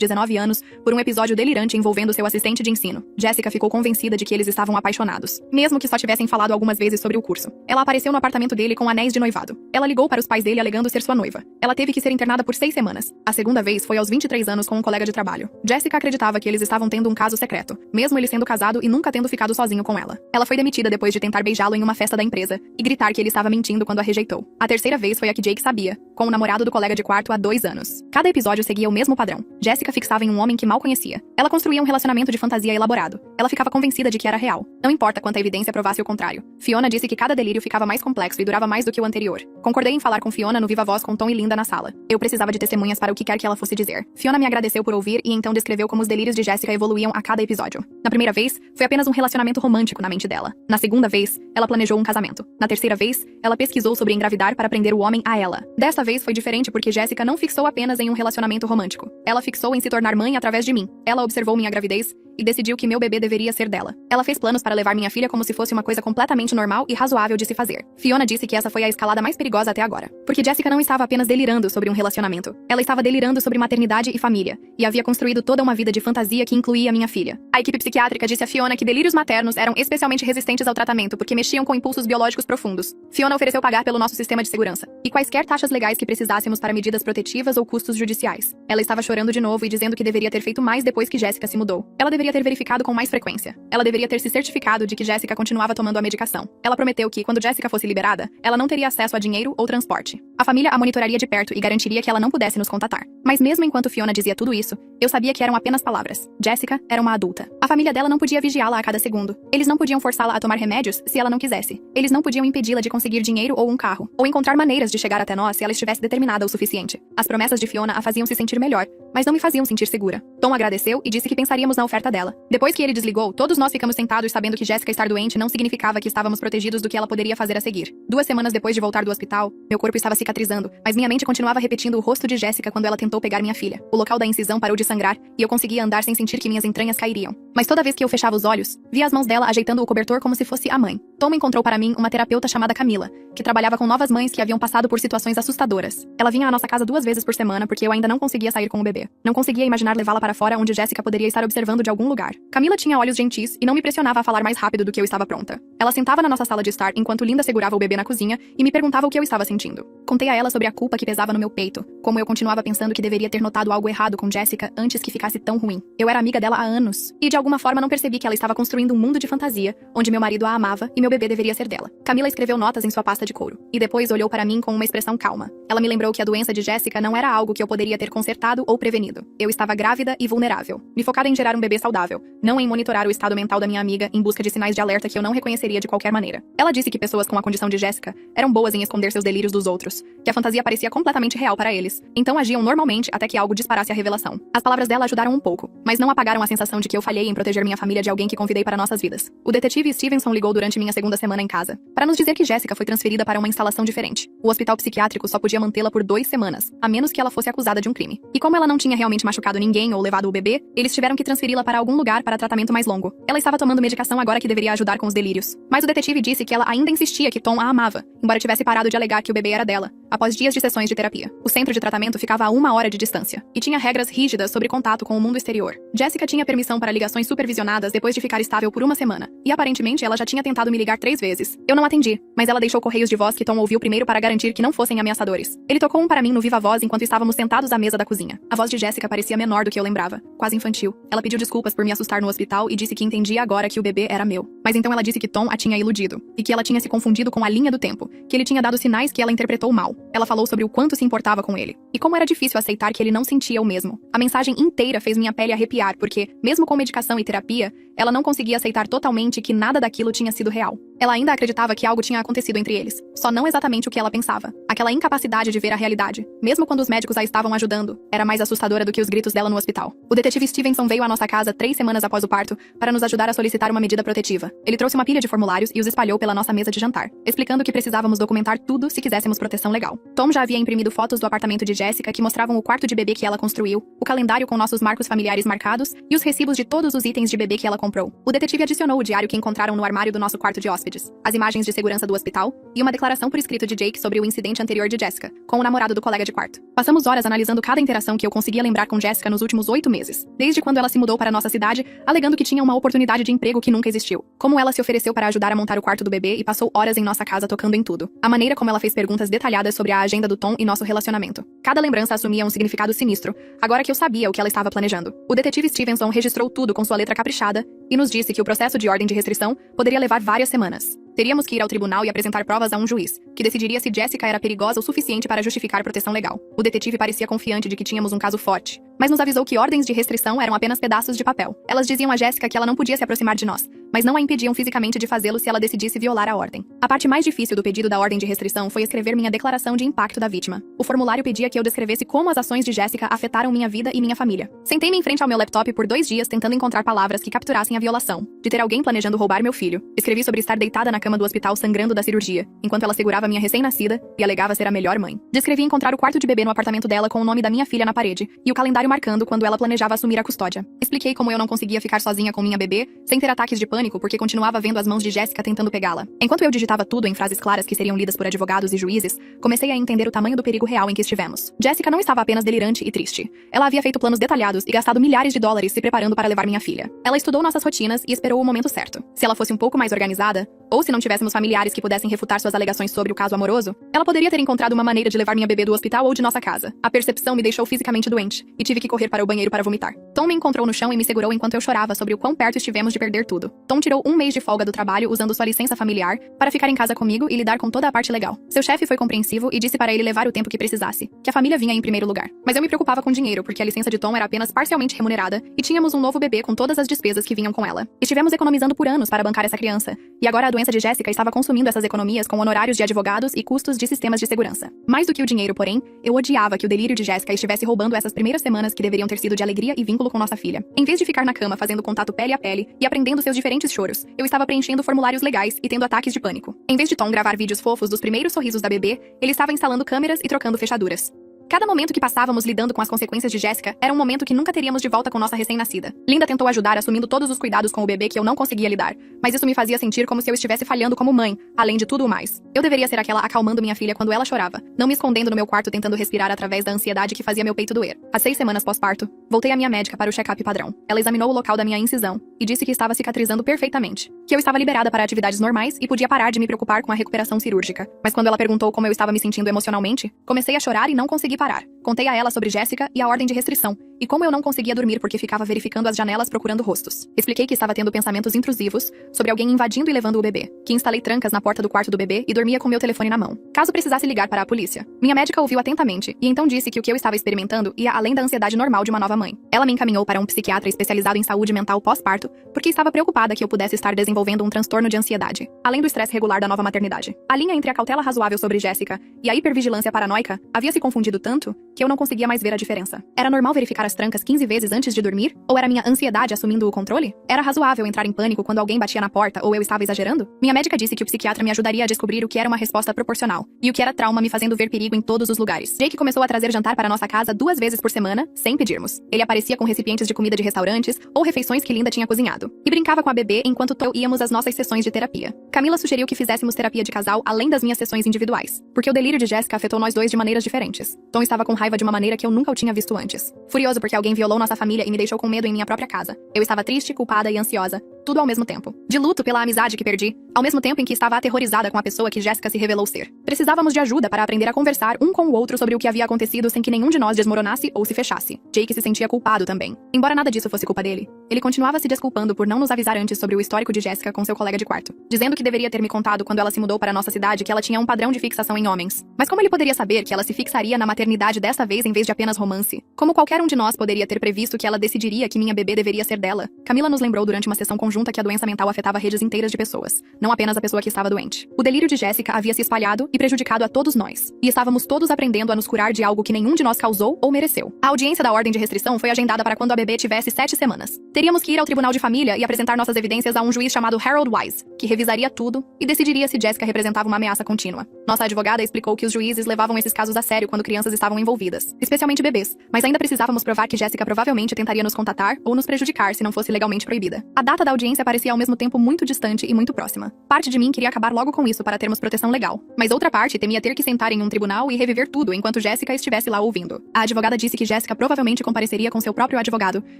19 anos por um episódio delirante envolvendo seu assistente de ensino. Jessica ficou convencida de que eles estavam apaixonados, mesmo que só tivessem falado algumas vezes sobre o curso. Ela apareceu no apartamento dele com anéis de noivado. Ela ligou para os pais dele alegando ser sua noiva. Ela teve que ser internada por 6 semanas. A segunda vez foi aos 23 anos com um colega de trabalho. Jessica acreditava que eles estavam tendo um caso secreto, mesmo ele sendo casado e nunca tendo ficado sozinho com ela. Ela foi demitida depois de tentar beijá-lo em uma festa da empresa e gritar que ele estava mentindo quando a rejeitou. A terceira vez foi a que Jake sabia, com o namorado do colega de quarto há 2 anos. Cada episódio seguia o mesmo padrão. Jessica fixava em um homem que mal conhecia. Ela construía um relacionamento de fantasia elaborado. Ela ficava convencida de que era real. Não importa quanta evidência provasse o contrário. Fiona disse que cada delírio ficava mais complexo e durava mais do que o anterior. Concordei em falar com Fiona no viva voz com Tom e Linda na sala. Eu precisava de testemunhas para o que quer que ela fosse dizer. Fiona me agradeceu por ouvir e então descreveu como os delírios de Jessica evoluíam a cada episódio. Na primeira vez, foi apenas um relacionamento romântico na mente dela. Na segunda vez, ela planejou um casamento. Na terceira vez, ela pesquisou sobre engravidar para prender o homem a ela. Desta vez foi diferente porque Jessica não fixou apenas em um relacionamento romântico. Ela fixou em se tornar mãe através de mim. Ela observou minha gravidez e decidiu que meu bebê deveria ser dela. Ela fez planos para levar minha filha como se fosse uma coisa completamente normal e razoável de se fazer. Fiona disse que essa foi a escalada mais perigosa até agora. Porque Jessica não estava apenas delirando sobre um relacionamento. Ela estava delirando sobre maternidade e família. E havia construído toda uma vida de fantasia que incluía minha filha. A equipe psiquiátrica disse a Fiona que delírios maternos eram especialmente resistentes ao tratamento porque mexiam com impulsos biológicos profundos. Fiona ofereceu pagar pelo nosso sistema de segurança. E quaisquer taxas legais que precisássemos para medidas protetivas ou custos judiciais. Ela estava chorando de novo e dizendo que deveria ter feito mais depois que Jessica se mudou. Ela deveria ter verificado com mais frequência. Ela deveria ter se certificado de que Jessica continuava tomando a medicação. Ela prometeu que, quando Jessica fosse liberada, ela não teria acesso a dinheiro ou transporte. A família a monitoraria de perto e garantiria que ela não pudesse nos contatar. Mas mesmo enquanto Fiona dizia tudo isso, eu sabia que eram apenas palavras. Jessica era uma adulta. A família dela não podia vigiá-la a cada segundo. Eles não podiam forçá-la a tomar remédios se ela não quisesse. Eles não podiam impedi-la de conseguir dinheiro ou um carro, ou encontrar maneiras de chegar até nós se ela estivesse determinada o suficiente. As promessas de Fiona a faziam se sentir melhor, mas não me faziam sentir segura. Tom agradeceu e disse que pensaríamos na oferta dela. Depois que ele desligou, todos nós ficamos sentados sabendo que Jessica estar doente não significava que estávamos protegidos do que ela poderia fazer a seguir. 2 semanas depois de voltar do hospital, meu corpo estava cicatrizando, mas minha mente continuava repetindo o rosto de Jessica quando ela tentou pegar minha filha. O local da incisão parou de sangrar e eu conseguia andar sem sentir que minhas entranhas cairiam. Mas toda vez que eu fechava os olhos, via as mãos dela ajeitando o cobertor como se fosse a mãe. Tom encontrou para mim uma terapeuta chamada Camila, que trabalhava com novas mães que haviam passado por situações assustadoras. Ela vinha à nossa casa 2 vezes por semana porque eu ainda não conseguia sair com o bebê. Não conseguia imaginar levá-la para fora onde Jessica poderia estar observando de algum lugar. Camila tinha olhos gentis e não me pressionava a falar mais rápido do que eu estava pronta. Ela sentava na nossa sala de estar enquanto Linda segurava o bebê na cozinha e me perguntava o que eu estava sentindo. Contei a ela sobre a culpa que pesava no meu peito, como eu continuava pensando que deveria ter notado algo errado com Jessica antes que ficasse tão ruim. Eu era amiga dela há anos, e de alguma forma não percebi que ela estava construindo um mundo de fantasia, onde meu marido a amava e meu bebê deveria ser dela. Camila escreveu notas em sua pasta de couro, e depois olhou para mim com uma expressão calma. Ela me lembrou que a doença de Jessica não era algo que eu poderia ter consertado ou prevenido. Eu estava grávida e vulnerável, me focada em gerar um bebê saudável, não em monitorar o estado mental da minha amiga em busca de sinais de alerta que eu não reconheceria de qualquer maneira. Ela disse que pessoas com a condição de Jessica eram boas em esconder seus delírios dos outros, que a fantasia parecia completamente real para eles, então agiam normalmente até que algo disparasse a revelação. As palavras dela ajudaram um pouco, mas não apagaram a sensação de que eu falhei em proteger minha família de alguém que convidei para nossas vidas. O detetive Stevenson ligou durante minha segunda semana em casa, para nos dizer que Jessica foi transferida para uma instalação diferente. O hospital psiquiátrico só podia mantê-la por 2 semanas, a menos que ela fosse acusada de um crime. E como ela não tinha realmente machucado ninguém ou levado o bebê, eles tiveram que transferi-la para algum lugar para tratamento mais longo. Ela estava tomando medicação agora que deveria ajudar com os delírios. Mas o detetive disse que ela ainda insistia que Tom a amava, embora tivesse parado de alegar que o bebê era dela. após dias de sessões de terapia. O centro de tratamento ficava a 1 hora de distância, e tinha regras rígidas sobre contato com o mundo exterior. Jessica tinha permissão para ligações supervisionadas depois de ficar estável por 1 semana, e aparentemente ela já tinha tentado me ligar 3 vezes. Eu não atendi, mas ela deixou correios de voz que Tom ouviu primeiro para garantir que não fossem ameaçadores. Ele tocou um para mim no viva voz enquanto estávamos sentados à mesa da cozinha. A voz de Jessica parecia menor do que eu lembrava, quase infantil. Ela pediu desculpas por me assustar no hospital e disse que entendia agora que o bebê era meu. Mas então ela disse que Tom a tinha iludido, e que ela tinha se confundido com a linha do tempo, que ele tinha dado sinais que ela interpretou mal. Ela falou sobre o quanto se importava com ele, e como era difícil aceitar que ele não sentia o mesmo. A mensagem inteira fez minha pele arrepiar porque, mesmo com medicação e terapia, ela não conseguia aceitar totalmente que nada daquilo tinha sido real. Ela ainda acreditava que algo tinha acontecido entre eles, só não exatamente o que ela pensava. Aquela incapacidade de ver a realidade, mesmo quando os médicos a estavam ajudando, era mais assustadora do que os gritos dela no hospital. O detetive Stevenson veio à nossa casa 3 semanas após o parto para nos ajudar a solicitar uma medida protetiva. Ele trouxe uma pilha de formulários e os espalhou pela nossa mesa de jantar, explicando que precisávamos documentar tudo se quiséssemos proteção legal. Tom já havia imprimido fotos do apartamento de Jessica que mostravam o quarto de bebê que ela construiu, o calendário com nossos marcos familiares marcados e os recibos de todos os itens de bebê que ela comprou. O detetive adicionou o diário que encontraram no armário do nosso quarto de hóspedes, as imagens de segurança do hospital e uma declaração por escrito de Jake sobre o incidente anterior de Jessica, com o namorado do colega de quarto. Passamos horas analisando cada interação que eu conseguia lembrar com Jessica nos últimos 8 meses, desde quando ela se mudou para nossa cidade, alegando que tinha uma oportunidade de emprego que nunca existiu. Como ela se ofereceu para ajudar a montar o quarto do bebê e passou horas em nossa casa tocando em tudo. A maneira como ela fez perguntas detalhadas sobre a agenda do Tom e nosso relacionamento. Cada lembrança assumia um significado sinistro, agora que eu sabia o que ela estava planejando. O detetive Stevenson registrou tudo com sua letra caprichada e nos disse que o processo de ordem de restrição poderia levar várias semanas. Teríamos que ir ao tribunal e apresentar provas a um juiz, que decidiria se Jessica era perigosa o suficiente para justificar proteção legal. O detetive parecia confiante de que tínhamos um caso forte, mas nos avisou que ordens de restrição eram apenas pedaços de papel. Elas diziam a Jessica que ela não podia se aproximar de nós, mas não a impediam fisicamente de fazê-lo se ela decidisse violar a ordem. A parte mais difícil do pedido da ordem de restrição foi escrever minha declaração de impacto da vítima. O formulário pedia que eu descrevesse como as ações de Jessica afetaram minha vida e minha família. Sentei-me em frente ao meu laptop por 2 dias tentando encontrar palavras que capturassem a violação, de ter alguém planejando roubar meu filho. Escrevi sobre estar deitada na cama do hospital sangrando da cirurgia, enquanto ela segurava minha recém-nascida e alegava ser a melhor mãe. Descrevi encontrar o quarto de bebê no apartamento dela com o nome da minha filha na parede e o calendário marcando quando ela planejava assumir a custódia. Expliquei como eu não conseguia ficar sozinha com minha bebê, sem ter ataques de pânico porque continuava vendo as mãos de Jessica tentando pegá-la. Enquanto eu digitava tudo em frases claras que seriam lidas por advogados e juízes, comecei a entender o tamanho do perigo real em que estivemos. Jessica não estava apenas delirante e triste. Ela havia feito planos detalhados e gastado milhares de dólares se preparando para levar minha filha. Ela estudou nossas rotinas e esperou o momento certo. Se ela fosse um pouco mais organizada, ou se não tivéssemos familiares que pudessem refutar suas alegações sobre o caso amoroso, ela poderia ter encontrado uma maneira de levar minha bebê do hospital ou de nossa casa. A percepção me deixou fisicamente doente, e tive que correr para o banheiro para vomitar. Tom me encontrou no chão e me segurou enquanto eu chorava sobre o quão perto estivemos de perder tudo. Tom tirou 1 mês de folga do trabalho usando sua licença familiar para ficar em casa comigo e lidar com toda a parte legal. Seu chefe foi compreensivo e disse para ele levar o tempo que precisasse, que a família vinha em primeiro lugar. Mas eu me preocupava com dinheiro porque a licença de Tom era apenas parcialmente remunerada e tínhamos um novo bebê com todas as despesas que vinham com ela. Estivemos economizando por anos para bancar essa criança, e agora a doença de Jessica estava consumindo essas economias com honorários de advogados e custos de sistemas de segurança. Mais do que o dinheiro, porém, eu odiava que o delírio de Jessica estivesse roubando essas primeiras semanas que deveriam ter sido de alegria e vínculo com nossa filha. Em vez de ficar na cama fazendo contato pele a pele e aprendendo seus diferentes choros, eu estava preenchendo formulários legais e tendo ataques de pânico. Em vez de Tom gravar vídeos fofos dos primeiros sorrisos da bebê, ele estava instalando câmeras e trocando fechaduras. Cada momento que passávamos lidando com as consequências de Jessica era um momento que nunca teríamos de volta com nossa recém-nascida. Linda tentou ajudar assumindo todos os cuidados com o bebê que eu não conseguia lidar, mas isso me fazia sentir como se eu estivesse falhando como mãe, além de tudo o mais. Eu deveria ser aquela acalmando minha filha quando ela chorava, não me escondendo no meu quarto tentando respirar através da ansiedade que fazia meu peito doer. Às 6 semanas pós-parto, voltei à minha médica para o check-up padrão. Ela examinou o local da minha incisão e disse que estava cicatrizando perfeitamente, que eu estava liberada para atividades normais e podia parar de me preocupar com a recuperação cirúrgica. Mas quando ela perguntou como eu estava me sentindo emocionalmente, comecei a chorar e não consegui parar. Contei a ela sobre Jessica e a ordem de restrição, e como eu não conseguia dormir porque ficava verificando as janelas procurando rostos. Expliquei que estava tendo pensamentos intrusivos sobre alguém invadindo e levando o bebê, que instalei trancas na porta do quarto do bebê e dormia com meu telefone na mão, caso precisasse ligar para a polícia. Minha médica ouviu atentamente, e então disse que o que eu estava experimentando ia além da ansiedade normal de uma nova mãe. Ela me encaminhou para um psiquiatra especializado em saúde mental pós-parto, porque estava preocupada que eu pudesse estar desenvolvendo um transtorno de ansiedade, além do estresse regular da nova maternidade. A linha entre a cautela razoável sobre Jessica e a hipervigilância paranoica havia se confundido tanto que eu não conseguia mais ver a diferença. Era normal verificar as trancas 15 vezes antes de dormir? Ou era minha ansiedade assumindo o controle? Era razoável entrar em pânico quando alguém batia na porta ou eu estava exagerando? Minha médica disse que o psiquiatra me ajudaria a descobrir o que era uma resposta proporcional e o que era trauma me fazendo ver perigo em todos os lugares. Jake começou a trazer jantar para nossa casa 2 vezes por semana, sem pedirmos. Ele aparecia com recipientes de comida de restaurantes ou refeições que Linda tinha cozinhado. E brincava com a bebê enquanto íamos às nossas sessões de terapia. Camila sugeriu que fizéssemos terapia de casal além das minhas sessões individuais, porque o delírio de Jessica afetou nós dois de maneiras diferentes. Tom estava com raiva de uma maneira que eu nunca o tinha visto antes. Furioso porque alguém violou nossa família e me deixou com medo em minha própria casa. Eu estava triste, culpada e ansiosa, tudo ao mesmo tempo. De luto pela amizade que perdi, ao mesmo tempo em que estava aterrorizada com a pessoa que Jessica se revelou ser. Precisávamos de ajuda para aprender a conversar um com o outro sobre o que havia acontecido sem que nenhum de nós desmoronasse ou se fechasse. Jake se sentia culpado também. Embora nada disso fosse culpa dele, ele continuava se desculpando por não nos avisar antes sobre o histórico de Jessica com seu colega de quarto, dizendo que deveria ter me contado quando ela se mudou para a nossa cidade que ela tinha um padrão de fixação em homens. Mas como ele poderia saber que ela se fixaria na maternidade dessa vez em vez de apenas romance? Como qualquer um de nós poderia ter previsto que ela decidiria que minha bebê deveria ser dela? Camila nos lembrou durante uma sessão conjunta que a doença mental afetava redes inteiras de pessoas, não apenas a pessoa que estava doente. O delírio de Jessica havia se espalhado e prejudicado a todos nós, e estávamos todos aprendendo a nos curar de algo que nenhum de nós causou ou mereceu. A audiência da ordem de restrição foi agendada para quando a bebê tivesse 7 semanas. Teríamos que ir ao tribunal de família e apresentar nossas evidências a um juiz chamado Harold Wise, que revisaria tudo e decidiria se Jessica representava uma ameaça contínua. Nossa advogada explicou que os juízes levavam esses casos a sério quando crianças estavam envolvidas, especialmente bebês, mas ainda precisávamos provar que Jessica provavelmente tentaria nos contatar ou nos prejudicar se não fosse legalmente proibida. A data da audiência parecia ao mesmo tempo muito distante e muito próxima. Parte de mim queria acabar logo com isso para termos proteção legal, mas outra parte temia ter que sentar em um tribunal e reviver tudo enquanto Jessica estivesse lá ouvindo. A advogada disse que Jessica provavelmente compareceria com seu próprio advogado,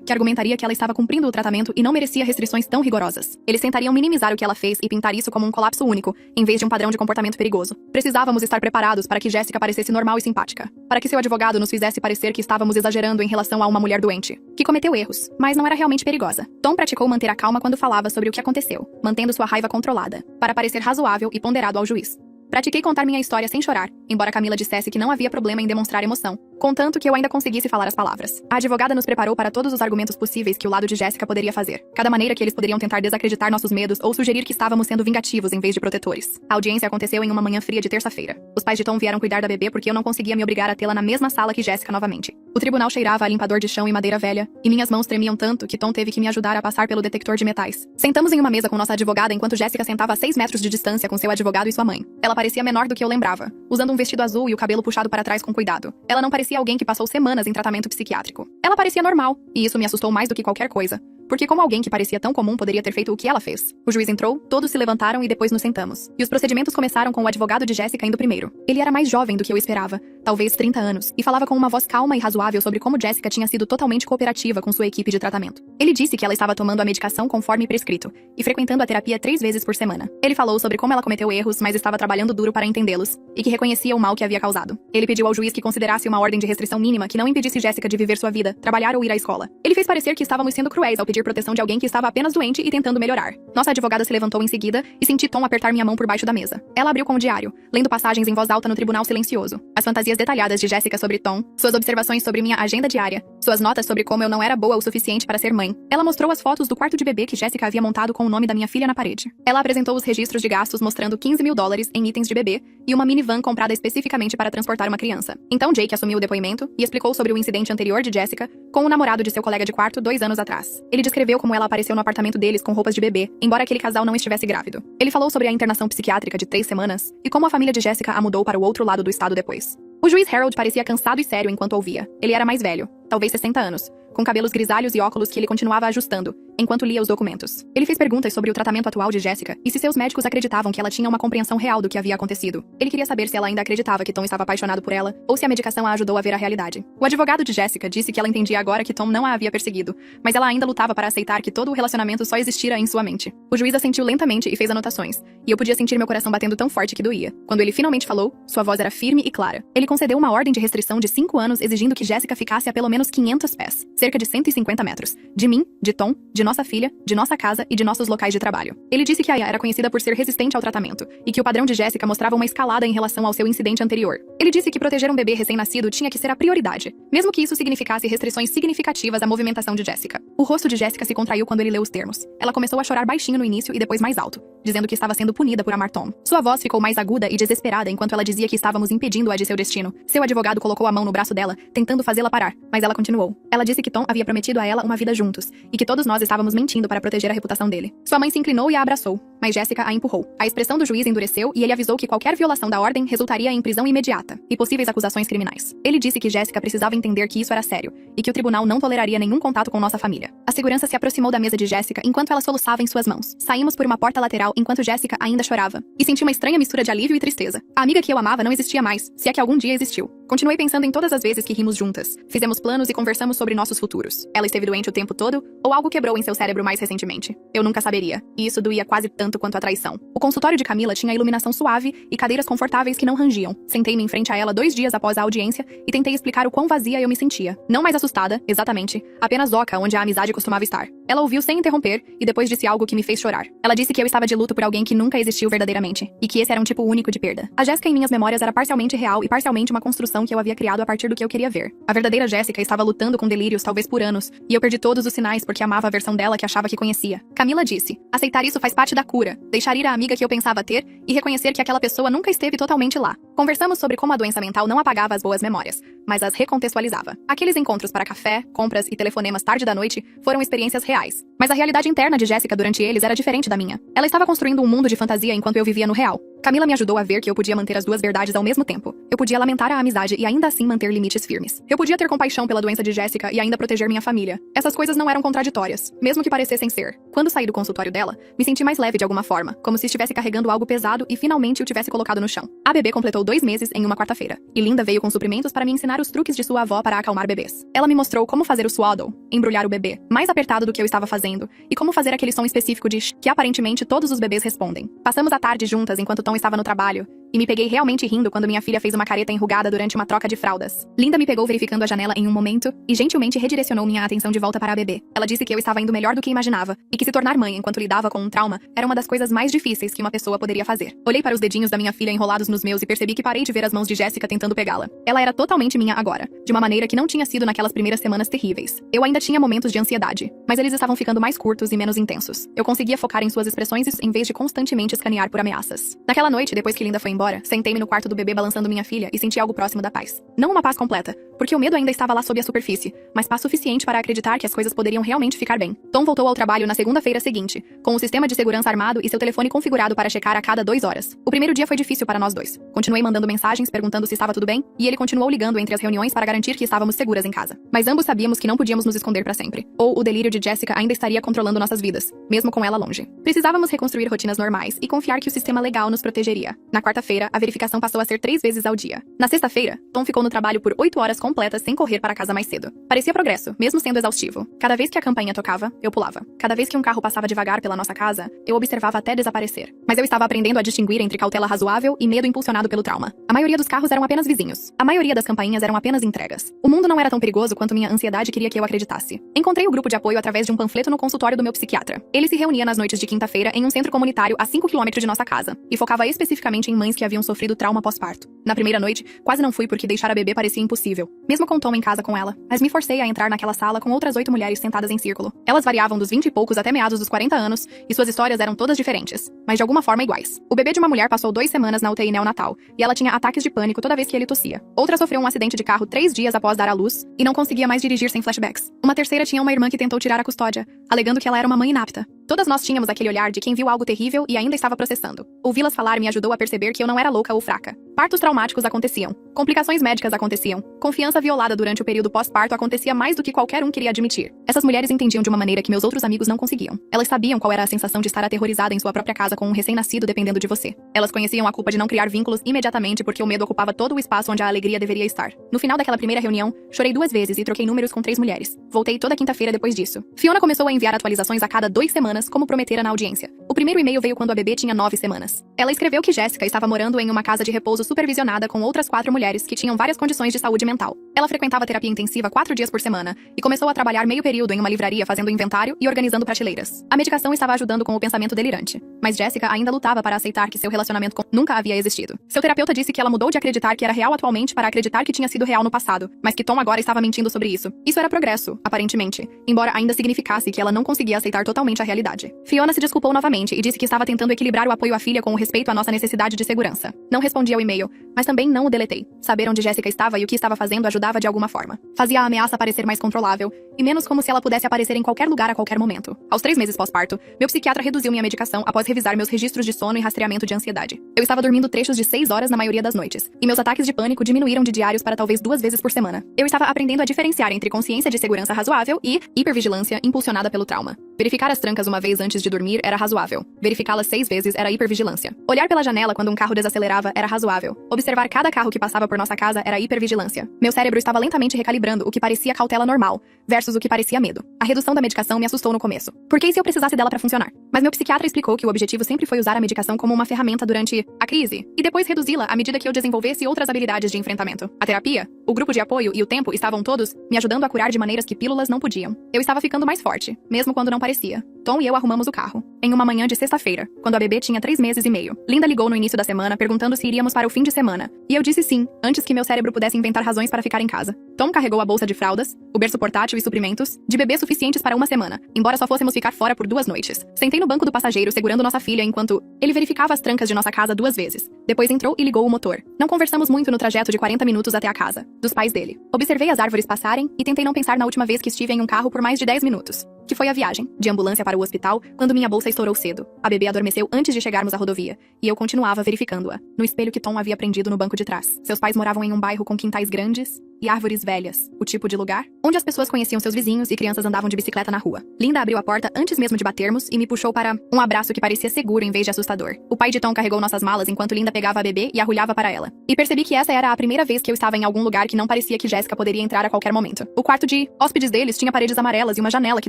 que argumentaria que ela estava cumprindo o tratamento e não merecia restrições tão rigorosas. Eles tentariam minimizar o que ela fez e pintar isso como um colapso único, em vez de um padrão de comportamento perigoso. Precisávamos estar preparados para que Jessica parecesse normal e simpática, para que seu advogado nos fizesse parecer que estávamos exagerando em relação a uma mulher doente, que cometeu erros, mas não era realmente perigosa. Tom praticou manter a calma quando falava sobre o que aconteceu, mantendo sua raiva controlada, para parecer razoável e ponderado ao juiz. Pratiquei contar minha história sem chorar, embora Camila dissesse que não havia problema em demonstrar emoção, contanto que eu ainda conseguisse falar as palavras. A advogada nos preparou para todos os argumentos possíveis que o lado de Jessica poderia fazer, cada maneira que eles poderiam tentar desacreditar nossos medos ou sugerir que estávamos sendo vingativos em vez de protetores. A audiência aconteceu em uma manhã fria de terça-feira. Os pais de Tom vieram cuidar da bebê porque eu não conseguia me obrigar a tê-la na mesma sala que Jessica novamente. O tribunal cheirava a limpador de chão e madeira velha, e minhas mãos tremiam tanto que Tom teve que me ajudar a passar pelo detector de metais. Sentamos em uma mesa com nossa advogada enquanto Jessica sentava a 6 metros de distância com seu advogado e sua mãe. Ela parecia menor do que eu lembrava, usando um vestido azul e o cabelo puxado para trás com cuidado. Ela não parecia alguém que passou semanas em tratamento psiquiátrico. Ela parecia normal, e isso me assustou mais do que qualquer coisa. Porque como alguém que parecia tão comum poderia ter feito o que ela fez? O juiz entrou, todos se levantaram e depois nos sentamos. E os procedimentos começaram com o advogado de Jessica indo primeiro. Ele era mais jovem do que eu esperava, talvez 30 anos, e falava com uma voz calma e razoável sobre como Jessica tinha sido totalmente cooperativa com sua equipe de tratamento. Ele disse que ela estava tomando a medicação conforme prescrito, e frequentando a terapia 3 vezes por semana. Ele falou sobre como ela cometeu erros, mas estava trabalhando duro para entendê-los, e que reconhecia o mal que havia causado. Ele pediu ao juiz que considerasse uma ordem de restrição mínima que não impedisse Jessica de viver sua vida, trabalhar ou ir à escola. Ele fez parecer que estávamos sendo cruéis ao pedir proteção de alguém que estava apenas doente e tentando melhorar. Nossa advogada se levantou em seguida e senti Tom apertar minha mão por baixo da mesa. Ela abriu com o diário, lendo passagens em voz alta no tribunal silencioso. As fantasias detalhadas de Jessica sobre Tom, suas observações sobre minha agenda diária, suas notas sobre como eu não era boa o suficiente para ser mãe. Ela mostrou as fotos do quarto de bebê que Jessica havia montado com o nome da minha filha na parede. Ela apresentou os registros de gastos mostrando $15.000 em itens de bebê e uma minivan comprada especificamente para transportar uma criança. Então Jake assumiu o depoimento e explicou sobre o incidente anterior de Jessica com o namorado de seu colega de quarto 2 anos atrás. Ele descreveu como ela apareceu no apartamento deles com roupas de bebê, embora aquele casal não estivesse grávido. Ele falou sobre a internação psiquiátrica de 3 semanas e como a família de Jessica a mudou para o outro lado do estado depois. O juiz Harold parecia cansado e sério enquanto ouvia. Ele era mais velho, talvez 60 anos, com cabelos grisalhos e óculos que ele continuava ajustando, enquanto lia os documentos. Ele fez perguntas sobre o tratamento atual de Jessica e se seus médicos acreditavam que ela tinha uma compreensão real do que havia acontecido. Ele queria saber se ela ainda acreditava que Tom estava apaixonado por ela ou se a medicação a ajudou a ver a realidade. O advogado de Jessica disse que ela entendia agora que Tom não a havia perseguido, mas ela ainda lutava para aceitar que todo o relacionamento só existira em sua mente. O juiz assentiu lentamente e fez anotações, e eu podia sentir meu coração batendo tão forte que doía. Quando ele finalmente falou, sua voz era firme e clara. Ele concedeu uma ordem de restrição de 5 anos exigindo que Jessica ficasse a pelo menos 500 pés, cerca de 150 metros, de mim, de Tom, de nossa filha, de nossa casa e de nossos locais de trabalho. Ele disse que Aya era conhecida por ser resistente ao tratamento, e que o padrão de Jessica mostrava uma escalada em relação ao seu incidente anterior. Ele disse que proteger um bebê recém-nascido tinha que ser a prioridade, mesmo que isso significasse restrições significativas à movimentação de Jessica. O rosto de Jessica se contraiu quando ele leu os termos. Ela começou a chorar baixinho no início e depois mais alto, dizendo que estava sendo punida por amar Tom. Sua voz ficou mais aguda e desesperada enquanto ela dizia que estávamos impedindo-a de seu destino. Seu advogado colocou a mão no braço dela, tentando fazê-la parar, mas ela continuou. Ela disse que Tom havia prometido a ela uma vida juntos, e que todos nós estávamos mentindo para proteger a reputação dele. Sua mãe se inclinou e a abraçou, mas Jessica a empurrou. A expressão do juiz endureceu e ele avisou que qualquer violação da ordem resultaria em prisão imediata e possíveis acusações criminais. Ele disse que Jessica precisava entender que isso era sério e que o tribunal não toleraria nenhum contato com nossa família. A segurança se aproximou da mesa de Jessica enquanto ela soluçava em suas mãos. Saímos por uma porta lateral enquanto Jessica ainda chorava e senti uma estranha mistura de alívio e tristeza. A amiga que eu amava não existia mais, se é que algum dia existiu. Continuei pensando em todas as vezes que rimos juntas. Fizemos planos e conversamos sobre nossos futuros. Ela esteve doente o tempo todo ou algo quebrou em seu cérebro mais recentemente? Eu nunca saberia, e isso doía quase tanto quanto a traição. O consultório de Camila tinha iluminação suave e cadeiras confortáveis que não rangiam. Sentei-me em frente a ela 2 dias após a audiência e tentei explicar o quão vazia eu me sentia. Não mais assustada, exatamente, apenas oca onde a amizade costumava estar. Ela ouviu sem interromper e depois disse algo que me fez chorar. Ela disse que eu estava de luto por alguém que nunca existiu verdadeiramente, e que esse era um tipo único de perda. A Jéssica em minhas memórias era parcialmente real e parcialmente uma construção que eu havia criado a partir do que eu queria ver. A verdadeira Jéssica estava lutando com delírios talvez por anos, e eu perdi todos os sinais porque amava a versão dela que achava que conhecia. Camila disse: aceitar isso faz parte da cura, deixar ir a amiga que eu pensava ter e reconhecer que aquela pessoa nunca esteve totalmente lá. Conversamos sobre como a doença mental não apagava as boas memórias, mas as recontextualizava. Aqueles encontros para café, compras e telefonemas tarde da noite foram experiências reais. Mas a realidade interna de Jéssica durante eles era diferente da minha. Ela estava construindo um mundo de fantasia enquanto eu vivia no real. Camila me ajudou a ver que eu podia manter as duas verdades ao mesmo tempo. Eu podia lamentar a amizade e ainda assim manter limites firmes. Eu podia ter compaixão pela doença de Jéssica e ainda proteger minha família. Essas coisas não eram contraditórias, mesmo que parecessem ser. Quando saí do consultório dela, me senti mais leve de alguma forma, como se estivesse carregando algo pesado e finalmente o tivesse colocado no chão. A bebê completou 2 meses em uma quarta-feira, e Linda veio com suprimentos para me ensinar os truques de sua avó para acalmar bebês. Ela me mostrou como fazer o swaddle, embrulhar o bebê, mais apertado do que eu estava fazendo, e como fazer aquele som específico de sh, que aparentemente todos os bebês respondem. Passamos a tarde juntas enquanto Tom estava no trabalho, e me peguei realmente rindo quando minha filha fez uma careta enrugada durante uma troca de fraldas. Linda me pegou verificando a janela em um momento e gentilmente redirecionou minha atenção de volta para a bebê. Ela disse que eu estava indo melhor do que imaginava e que se tornar mãe enquanto lidava com um trauma era uma das coisas mais difíceis que uma pessoa poderia fazer. Olhei para os dedinhos da minha filha enrolados nos meus e percebi que parei de ver as mãos de Jéssica tentando pegá-la. Ela era totalmente minha agora, de uma maneira que não tinha sido naquelas primeiras semanas terríveis. Eu ainda tinha momentos de ansiedade, mas eles estavam ficando mais curtos e menos intensos. Eu conseguia focar em suas expressões em vez de constantemente escanear por ameaças. Naquela noite, depois que Linda foi embora, sentei-me no quarto do bebê balançando minha filha e senti algo próximo da paz. Não uma paz completa, porque o medo ainda estava lá sob a superfície, mas paz suficiente para acreditar que as coisas poderiam realmente ficar bem. Tom voltou ao trabalho na segunda-feira seguinte, com o sistema de segurança armado e seu telefone configurado para checar a cada 2 horas. O primeiro dia foi difícil para nós dois. Continuei mandando mensagens perguntando se estava tudo bem, e ele continuou ligando entre as reuniões para garantir que estávamos seguras em casa. Mas ambos sabíamos que não podíamos nos esconder para sempre. Ou o delírio de Jessica ainda estaria controlando nossas vidas, mesmo com ela longe. Precisávamos reconstruir rotinas normais e confiar que o sistema legal nos protegeria. Na quarta-feira, a verificação passou a ser 3 vezes ao dia. Na sexta-feira, Tom ficou no trabalho por 8 horas completas sem correr para casa mais cedo. Parecia progresso, mesmo sendo exaustivo. Cada vez que a campainha tocava, eu pulava. Cada vez que um carro passava devagar pela nossa casa, eu observava até desaparecer. Mas eu estava aprendendo a distinguir entre cautela razoável e medo impulsionado pelo trauma. A maioria dos carros eram apenas vizinhos. A maioria das campainhas eram apenas entregas. O mundo não era tão perigoso quanto minha ansiedade queria que eu acreditasse. Encontrei o grupo de apoio através de um panfleto no consultório do meu psiquiatra. Ele se reunia nas noites de quinta-feira em um centro comunitário a 5 km de nossa casa, e focava especificamente em mães que haviam sofrido trauma pós-parto. Na primeira noite, quase não fui porque deixar a bebê parecia impossível, mesmo com Tom em casa com ela, mas me forcei a entrar naquela sala com outras 8 mulheres sentadas em círculo. Elas variavam dos 20 e poucos até meados dos 40 anos, e suas histórias eram todas diferentes, mas de alguma forma iguais. O bebê de uma mulher passou 2 semanas na UTI neonatal, e ela tinha ataques de pânico toda vez que ele tossia. Outra sofreu um acidente de carro 3 dias após dar à luz, e não conseguia mais dirigir sem flashbacks. Uma terceira tinha uma irmã que tentou tirar a custódia, alegando que ela era uma mãe inapta. Todas nós tínhamos aquele olhar de quem viu algo terrível e ainda estava processando. Ouvi-las falar me ajudou a perceber que eu não era louca ou fraca. Partos traumáticos aconteciam. Complicações médicas aconteciam. Confiança violada durante o período pós-parto acontecia mais do que qualquer um queria admitir. Essas mulheres entendiam de uma maneira que meus outros amigos não conseguiam. Elas sabiam qual era a sensação de estar aterrorizada em sua própria casa com um recém-nascido dependendo de você. Elas conheciam a culpa de não criar vínculos imediatamente porque o medo ocupava todo o espaço onde a alegria deveria estar. No final daquela primeira reunião, chorei 2 vezes e troquei números com 3 mulheres. Voltei toda quinta-feira depois disso. Fiona começou a enviar atualizações a cada 2 semanas, como prometera na audiência. O primeiro e-mail veio quando a bebê tinha 9 semanas. Ela escreveu que Jéssica estava morando em uma casa de repouso supervisionada com outras 4 mulheres que tinham várias condições de saúde mental. Ela frequentava terapia intensiva 4 dias por semana e começou a trabalhar meio período em uma livraria fazendo inventário e organizando prateleiras. A medicação estava ajudando com o pensamento delirante. mas Jessica ainda lutava para aceitar que seu relacionamento nunca havia existido. Seu terapeuta disse que ela mudou de acreditar que era real atualmente para acreditar que tinha sido real no passado, mas que Tom agora estava mentindo sobre isso. Isso era progresso, aparentemente, embora ainda significasse que ela não conseguia aceitar totalmente a realidade. Fiona se desculpou novamente e disse que estava tentando equilibrar o apoio à filha com o respeito à nossa necessidade de segurança. Não respondi ao e-mail, mas também não o deletei. Saber onde Jessica estava e o que estava fazendo ajudava de alguma forma. Fazia a ameaça parecer mais controlável, e menos como se ela pudesse aparecer em qualquer lugar a qualquer momento. Aos 3 meses pós-parto, meu psiquiatra reduziu minha medicação após revisar meus registros de sono e rastreamento de ansiedade. Eu estava dormindo trechos de 6 horas na maioria das noites, e meus ataques de pânico diminuíram de diários para talvez 2 vezes por semana. Eu estava aprendendo a diferenciar entre consciência de segurança razoável e hipervigilância impulsionada pelo trauma. Verificar as trancas uma vez antes de dormir era razoável. Verificá-las 6 vezes era hipervigilância. Olhar pela janela quando um carro desacelerava era razoável. Observar cada carro que passava por nossa casa era hipervigilância. Meu cérebro estava lentamente recalibrando o que parecia cautela normal versus o que parecia medo. A redução da medicação me assustou no começo. Por que e se eu precisasse dela para funcionar? Mas meu psiquiatra explicou que o objetivo sempre foi usar a medicação como uma ferramenta durante a crise e depois reduzi-la à medida que eu desenvolvesse outras habilidades de enfrentamento. A terapia, o grupo de apoio e o tempo estavam todos me ajudando a curar de maneiras que pílulas não podiam. Eu estava ficando mais forte, mesmo quando não parecia. Tom e eu arrumamos o carro. Em uma manhã de sexta-feira, quando a bebê tinha 3 meses e meio. Linda ligou no início da semana perguntando se iríamos para o fim de semana. E eu disse sim, antes que meu cérebro pudesse inventar razões para ficar em casa. Tom carregou a bolsa de fraldas, o berço portátil e suprimentos, de bebê suficientes para uma semana, embora só fôssemos ficar fora por 2 noites. Sentei no banco do passageiro segurando nossa filha enquanto ele verificava as trancas de nossa casa 2 vezes. Depois entrou e ligou o motor. Não conversamos muito no trajeto de 40 minutos até a casa, dos pais dele. Observei as árvores passarem e tentei não pensar na última vez que estive em um carro por mais de 10 minutos. Que foi a viagem, de ambulância para o hospital, quando minha bolsa estourou cedo. A bebê adormeceu antes de chegarmos à rodovia, e eu continuava verificando-a, no espelho que Tom havia prendido no banco de trás. Seus pais moravam em um bairro com quintais grandes e árvores velhas, o tipo de lugar onde as pessoas conheciam seus vizinhos e crianças andavam de bicicleta na rua. Linda abriu a porta antes mesmo de batermos e me puxou para um abraço que parecia seguro em vez de assustador. O pai de Tom carregou nossas malas enquanto Linda pegava a bebê e arrulhava para ela. E percebi que essa era a primeira vez que eu estava em algum lugar que não parecia que Jessica poderia entrar a qualquer momento. O quarto de hóspedes deles tinha paredes amarelas e uma janela que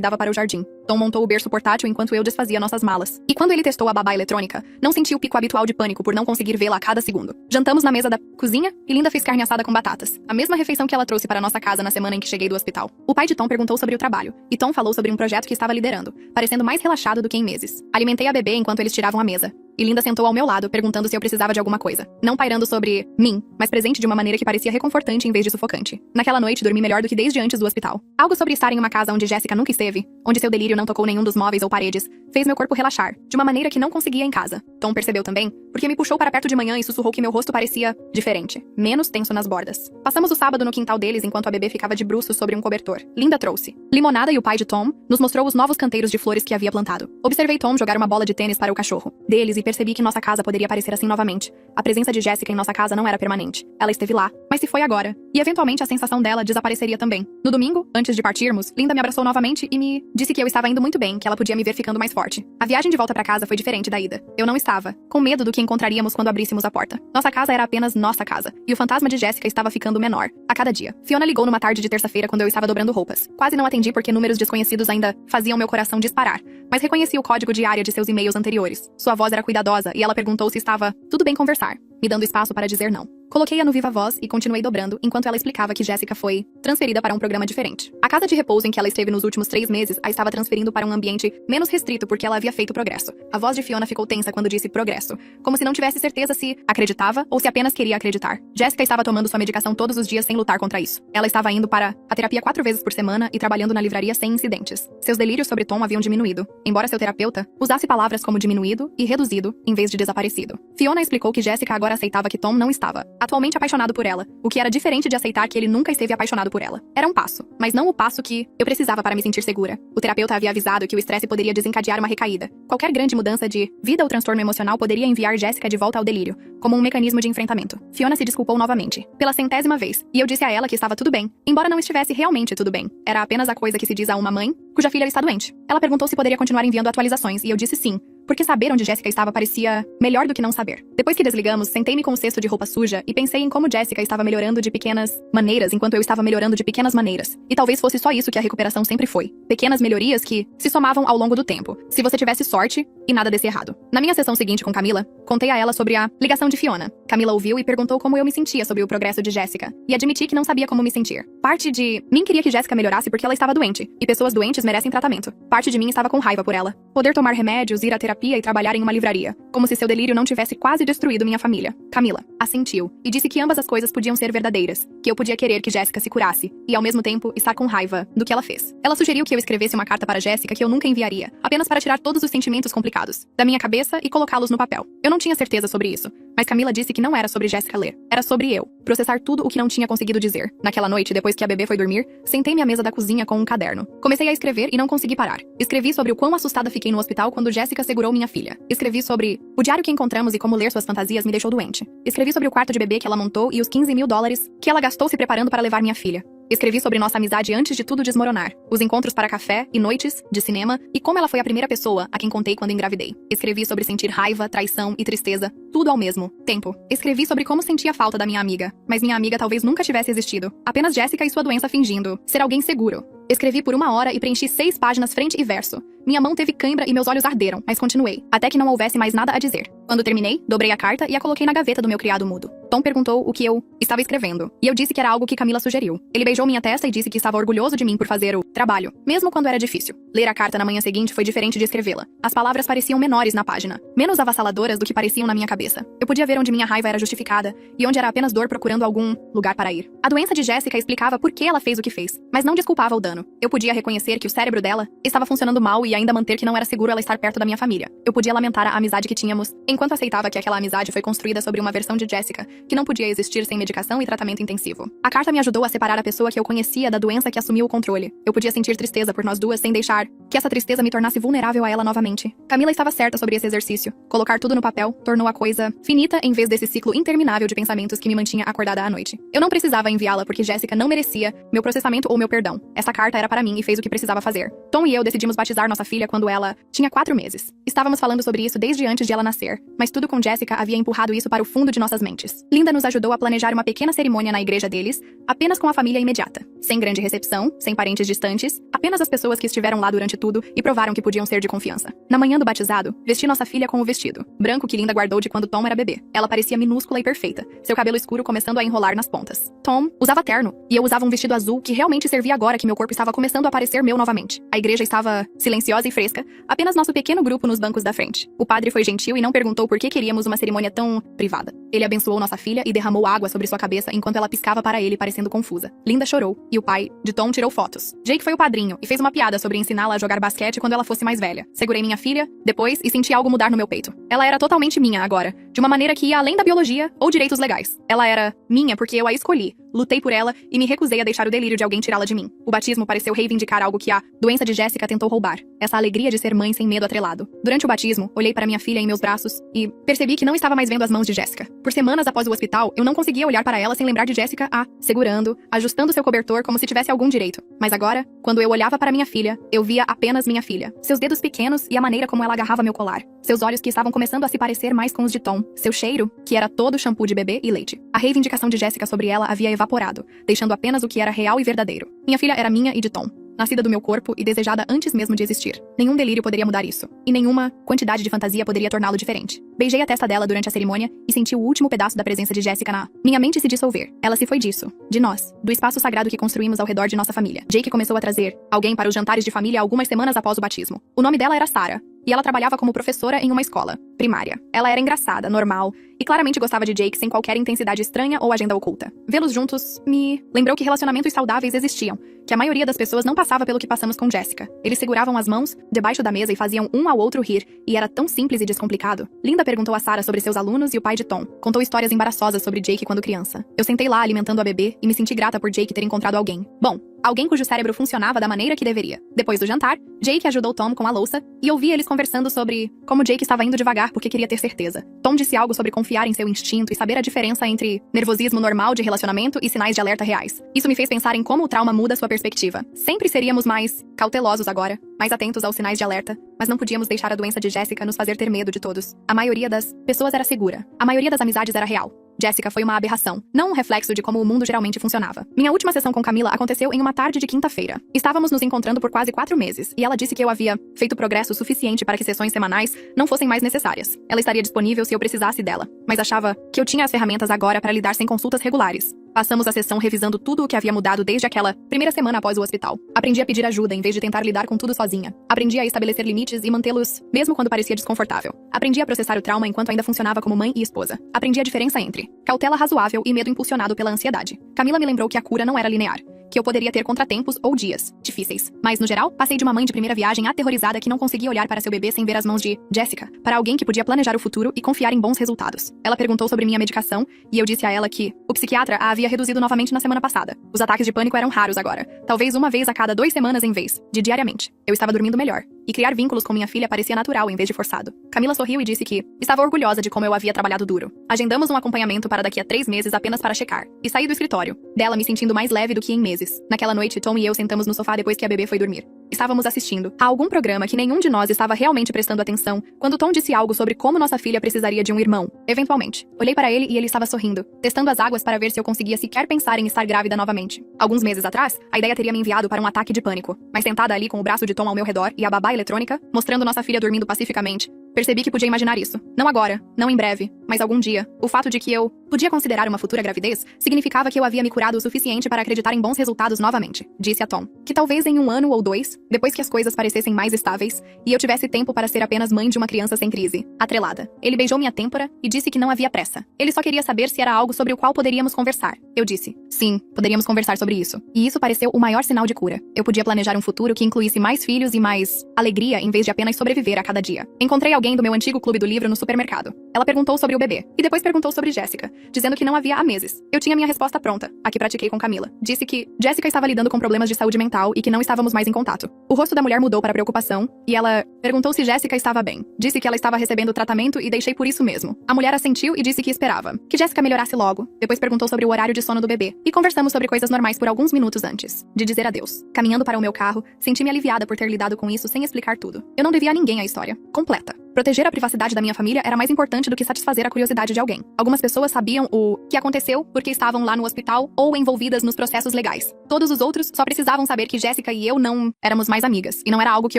dava para o jardim. Tom montou o berço portátil enquanto eu desfazia nossas malas. E quando ele testou a babá eletrônica, não senti o pico habitual de pânico por não conseguir vê-la a cada segundo. Jantamos na mesa da cozinha e Linda fez carne assada com batatas, a mesma refeição que ela trouxe para nossa casa na semana em que cheguei do hospital. O pai de Tom perguntou sobre o trabalho, e Tom falou sobre um projeto que estava liderando, parecendo mais relaxado do que em meses. Alimentei a bebê enquanto eles tiravam a mesa. E Linda sentou ao meu lado, perguntando se eu precisava de alguma coisa. Não pairando sobre mim, mas presente de uma maneira que parecia reconfortante em vez de sufocante. Naquela noite, dormi melhor do que desde antes do hospital. Algo sobre estar em uma casa onde Jessica nunca esteve, onde seu delírio não tocou nenhum dos móveis ou paredes, fez meu corpo relaxar, de uma maneira que não conseguia em casa. Tom percebeu também, porque me puxou para perto de manhã e sussurrou que meu rosto parecia diferente, menos tenso nas bordas. Passamos o sábado no quintal deles enquanto a bebê ficava de bruços sobre um cobertor. Linda trouxe limonada e o pai de Tom nos mostrou os novos canteiros de flores que havia plantado. Observei Tom jogar uma bola de tênis para o cachorro deles e percebi que nossa casa poderia parecer assim novamente. A presença de Jessica em nossa casa não era permanente. Ela esteve lá, mas se foi agora. E eventualmente a sensação dela desapareceria também. No domingo, antes de partirmos, Linda me abraçou novamente e me disse que eu estava indo muito bem, que ela podia me ver ficando mais forte. A viagem de volta para casa foi diferente da ida. Eu não estava com medo do que encontraríamos quando abríssemos a porta. Nossa casa era apenas nossa casa, e o fantasma de Jessica estava ficando menor a cada dia. Fiona ligou numa tarde de terça-feira quando eu estava dobrando roupas. Quase não atendi porque números desconhecidos ainda faziam meu coração disparar, mas reconheci o código de área de seus e-mails anteriores. Sua voz era cuidadosa e ela perguntou se estava tudo bem conversar, me dando espaço para dizer não. Coloquei-a no viva voz e continuei dobrando enquanto ela explicava que Jessica foi transferida para um programa diferente. A casa de repouso em que ela esteve nos últimos 3 meses a estava transferindo para um ambiente menos restrito porque ela havia feito progresso. A voz de Fiona ficou tensa quando disse progresso, como se não tivesse certeza se acreditava ou se apenas queria acreditar. Jessica estava tomando sua medicação todos os dias sem lutar contra isso. Ela estava indo para a terapia 4 vezes por semana e trabalhando na livraria sem incidentes. Seus delírios sobre Tom haviam diminuído, embora seu terapeuta usasse palavras como diminuído e reduzido em vez de desaparecido. Fiona explicou que Jessica agora aceitava que Tom não estava atualmente apaixonado por ela, o que era diferente de aceitar que ele nunca esteve apaixonado por ela. Era um passo, mas não o passo que eu precisava para me sentir segura. O terapeuta havia avisado que o estresse poderia desencadear uma recaída. Qualquer grande mudança de vida ou transtorno emocional poderia enviar Jessica de volta ao delírio, como um mecanismo de enfrentamento. Fiona se desculpou novamente, pela 100ª vez, e eu disse a ela que estava tudo bem, embora não estivesse realmente tudo bem. Era apenas a coisa que se diz a uma mãe cuja filha está doente. Ela perguntou se poderia continuar enviando atualizações, e eu disse sim, porque saber onde Jessica estava parecia melhor do que não saber. Depois que desligamos, sentei-me com um cesto de roupa suja e pensei em como Jessica estava melhorando de pequenas maneiras enquanto eu estava melhorando de pequenas maneiras. E talvez fosse só isso que a recuperação sempre foi. Pequenas melhorias que se somavam ao longo do tempo. Se você tivesse sorte, e nada desse errado. Na minha sessão seguinte com Camila, contei a ela sobre a ligação de Fiona. Camila ouviu e perguntou como eu me sentia sobre o progresso de Jéssica, e admiti que não sabia como me sentir. Parte de mim queria que Jéssica melhorasse porque ela estava doente, e pessoas doentes merecem tratamento. Parte de mim estava com raiva por ela. Poder tomar remédios, ir à terapia e trabalhar em uma livraria, como se seu delírio não tivesse quase destruído minha família. Camila assentiu e disse que ambas as coisas podiam ser verdadeiras, que eu podia querer que Jéssica se curasse e, ao mesmo tempo, estar com raiva do que ela fez. Ela sugeriu que eu escrevesse uma carta para Jéssica que eu nunca enviaria, apenas para tirar todos os sentimentos complicados da minha cabeça e colocá-los no papel. Eu não tinha certeza sobre isso, mas Camila disse que não era sobre Jéssica ler, era sobre eu processar tudo o que não tinha conseguido dizer. Naquela noite, depois que a bebê foi dormir, sentei-me à mesa da cozinha com um caderno. Comecei a escrever e não consegui parar. Escrevi sobre o quão assustada fiquei no hospital quando Jéssica segurou minha filha. Escrevi sobre o diário que encontramos e como ler suas fantasias me deixou doente. Escrevi sobre o quarto de bebê que ela montou e os $15.000 que ela gastou se preparando para levar minha filha. Escrevi sobre nossa amizade antes de tudo desmoronar, os encontros para café e noites de cinema e como ela foi a primeira pessoa a quem contei quando engravidei. Escrevi sobre sentir raiva, traição e tristeza, tudo ao mesmo tempo. Escrevi sobre como sentia falta da minha amiga, mas minha amiga talvez nunca tivesse existido. Apenas Jéssica e sua doença fingindo ser alguém seguro. Escrevi por 1 hora e preenchi 6 páginas frente e verso. Minha mão teve cãibra e meus olhos arderam, mas continuei, até que não houvesse mais nada a dizer. Quando terminei, dobrei a carta e a coloquei na gaveta do meu criado mudo. Tom perguntou o que eu estava escrevendo, e eu disse que era algo que Camila sugeriu. Ele beijou minha testa e disse que estava orgulhoso de mim por fazer o trabalho, mesmo quando era difícil. Ler a carta na manhã seguinte foi diferente de escrevê-la. As palavras pareciam menores na página, menos avassaladoras do que pareciam na minha cabeça. Eu podia ver onde minha raiva era justificada e onde era apenas dor procurando algum lugar para ir. A doença de Jéssica explicava por que ela fez o que fez, mas não desculpava o dano. Eu podia reconhecer que o cérebro dela estava funcionando mal e ainda manter que não era seguro ela estar perto da minha família. Eu podia lamentar a amizade que tínhamos, enquanto aceitava que aquela amizade foi construída sobre uma versão de Jéssica que não podia existir sem medicação e tratamento intensivo. A carta me ajudou a separar a pessoa que eu conhecia da doença que assumiu o controle. Eu podia sentir tristeza por nós duas sem deixar que essa tristeza me tornasse vulnerável a ela novamente. Camila estava certa sobre esse exercício. Colocar tudo no papel tornou a coisa finita em vez desse ciclo interminável de pensamentos que me mantinha acordada à noite. Eu não precisava enviá-la porque Jéssica não merecia meu processamento ou meu perdão. Essa carta era para mim e fez o que precisava fazer. Tom e eu decidimos batizar nossa filha quando ela tinha 4 meses. Estávamos falando sobre isso desde antes de ela nascer, mas tudo com Jéssica havia empurrado isso para o fundo de nossas mentes. Linda nos ajudou a planejar uma pequena cerimônia na igreja deles, apenas com a família imediata. Sem grande recepção, sem parentes distantes, apenas as pessoas que estiveram lá durante tudo e provaram que podiam ser de confiança. Na manhã do batizado, vesti nossa filha com o vestido branco que Linda guardou de quando Tom era bebê. Ela parecia minúscula e perfeita, seu cabelo escuro começando a enrolar nas pontas. Tom usava terno, e eu usava um vestido azul que realmente servia agora que meu corpo estava começando a parecer meu novamente. A igreja estava silenciosa e fresca, apenas nosso pequeno grupo nos bancos da frente. O padre foi gentil e não perguntou por que queríamos uma cerimônia tão privada. Ele abençoou nossa filha e derramou água sobre sua cabeça enquanto ela piscava para ele, parecendo confusa. Linda chorou, e o pai de Tom tirou fotos. Jake foi o padrinho e fez uma piada sobre ensiná-la a jogar basquete quando ela fosse mais velha. Segurei minha filha, depois, e senti algo mudar no meu peito. Ela era totalmente minha agora, de uma maneira que ia além da biologia ou direitos legais. Ela era minha porque eu a escolhi, lutei por ela e me recusei a deixar o delírio de alguém tirá-la de mim. O batismo pareceu reivindicar algo que a doença de Jéssica tentou roubar. Essa alegria de ser mãe sem medo atrelado. Durante o batismo, olhei para minha filha em meus braços e percebi que não estava mais vendo as mãos de Jéssica. Por semanas após o hospital, eu não conseguia olhar para ela sem lembrar de Jéssica segurando, ajustando seu cobertor como se tivesse algum direito. Mas agora, quando eu olhava para minha filha, eu via apenas minha filha. Seus dedos pequenos e a maneira como ela agarrava meu colar. Seus olhos que estavam começando a se parecer mais com os de Tom. Seu cheiro, que era todo shampoo de bebê e leite. A reivindicação de Jéssica sobre ela havia evaporado, deixando apenas o que era real e verdadeiro. Minha filha era minha e de Tom. Nascida do meu corpo e desejada antes mesmo de existir. Nenhum delírio poderia mudar isso. E nenhuma quantidade de fantasia poderia torná-lo diferente. Beijei a testa dela durante a cerimônia e senti o último pedaço da presença de Jéssica na minha mente se dissolver. Ela se foi disso. De nós. Do espaço sagrado que construímos ao redor de nossa família. Jake começou a trazer alguém para os jantares de família algumas semanas após o batismo. O nome dela era Sarah. E ela trabalhava como professora em uma escola primária. Ela era engraçada, normal, e claramente gostava de Jake sem qualquer intensidade estranha ou agenda oculta. Vê-los juntos me lembrou que relacionamentos saudáveis existiam, que a maioria das pessoas não passava pelo que passamos com Jéssica. Eles seguravam as mãos debaixo da mesa e faziam um ao outro rir, e era tão simples e descomplicado. Linda perguntou a Sarah sobre seus alunos e o pai de Tom. Contou histórias embaraçosas sobre Jake quando criança. Eu sentei lá alimentando a bebê e me senti grata por Jake ter encontrado alguém. Bom, alguém cujo cérebro funcionava da maneira que deveria. Depois do jantar, Jake ajudou Tom com a louça e ouvi eles conversando sobre como Jake estava indo devagar porque queria ter certeza. Tom disse algo sobre confiar em seu instinto e saber a diferença entre nervosismo normal de relacionamento e sinais de alerta reais. Isso me fez pensar em como o trauma muda sua perspectiva. Sempre seríamos mais cautelosos agora, mais atentos aos sinais de alerta, mas não podíamos deixar a doença de Jéssica nos fazer ter medo de todos. A maioria das pessoas era segura. A maioria das amizades era real. Jessica foi uma aberração, não um reflexo de como o mundo geralmente funcionava. Minha última sessão com Camila aconteceu em uma tarde de quinta-feira. Estávamos nos encontrando por quase 4 meses, e ela disse que eu havia feito progresso suficiente para que sessões semanais não fossem mais necessárias. Ela estaria disponível se eu precisasse dela, mas achava que eu tinha as ferramentas agora para lidar sem consultas regulares. Passamos a sessão revisando tudo o que havia mudado desde aquela primeira semana após o hospital. Aprendi a pedir ajuda em vez de tentar lidar com tudo sozinha. Aprendi a estabelecer limites e mantê-los, mesmo quando parecia desconfortável. Aprendi a processar o trauma enquanto ainda funcionava como mãe e esposa. Aprendi a diferença entre cautela razoável e medo impulsionado pela ansiedade. Camila me lembrou que a cura não era linear, que eu poderia ter contratempos ou dias difíceis. Mas, no geral, passei de uma mãe de primeira viagem aterrorizada que não conseguia olhar para seu bebê sem ver as mãos de Jessica, para alguém que podia planejar o futuro e confiar em bons resultados. Ela perguntou sobre minha medicação, e eu disse a ela que o psiquiatra a havia reduzido novamente na semana passada. Os ataques de pânico eram raros agora, talvez uma vez a cada 2 semanas em vez de diariamente. Eu estava dormindo melhor, e criar vínculos com minha filha parecia natural em vez de forçado. Camila sorriu e disse que estava orgulhosa de como eu havia trabalhado duro. Agendamos um acompanhamento para daqui a 3 meses apenas para checar, e saí do escritório, dela me sentindo mais leve do que em meses. Naquela noite, Tom e eu sentamos no sofá depois que a bebê foi dormir. Estávamos assistindo a algum programa que nenhum de nós estava realmente prestando atenção, quando Tom disse algo sobre como nossa filha precisaria de um irmão, eventualmente. Olhei para ele e ele estava sorrindo, testando as águas para ver se eu conseguia sequer pensar em estar grávida novamente. Alguns meses atrás, a ideia teria me enviado para um ataque de pânico, mas sentada ali com o braço de Tom ao meu redor e a babá eletrônica, mostrando nossa filha dormindo pacificamente, percebi que podia imaginar isso. Não agora, não em breve, mas algum dia. O fato de que eu podia considerar uma futura gravidez significava que eu havia me curado o suficiente para acreditar em bons resultados novamente, disse a Tom. Que talvez em 1 ano ou 2, depois que as coisas parecessem mais estáveis, e eu tivesse tempo para ser apenas mãe de uma criança sem crise, atrelada. Ele beijou minha têmpora e disse que não havia pressa. Ele só queria saber se era algo sobre o qual poderíamos conversar. Eu disse, sim, poderíamos conversar sobre isso. E isso pareceu o maior sinal de cura. Eu podia planejar um futuro que incluísse mais filhos e mais alegria em vez de apenas sobreviver a cada dia. Encontrei alguém do meu antigo clube do livro no supermercado. Ela perguntou sobre o bebê, e depois perguntou sobre Jessica, dizendo que não havia há meses. Eu tinha minha resposta pronta, a que pratiquei com Camila. Disse que Jessica estava lidando com problemas de saúde mental e que não estávamos mais em contato. O rosto da mulher mudou para preocupação, e ela perguntou se Jessica estava bem. Disse que ela estava recebendo tratamento e deixei por isso mesmo. A mulher assentiu e disse que esperava que Jessica melhorasse logo. Depois perguntou sobre o horário de sono do bebê, e conversamos sobre coisas normais por alguns minutos antes de dizer adeus. Caminhando para o meu carro, senti-me aliviada por ter lidado com isso sem explicar tudo. Eu não devia a ninguém a história completa. Proteger a privacidade da minha família era mais importante do que satisfazer a curiosidade de alguém. Algumas pessoas sabiam o que aconteceu porque estavam lá no hospital ou envolvidas nos processos legais. Todos os outros só precisavam saber que Jessica e eu não éramos mais amigas, e não era algo que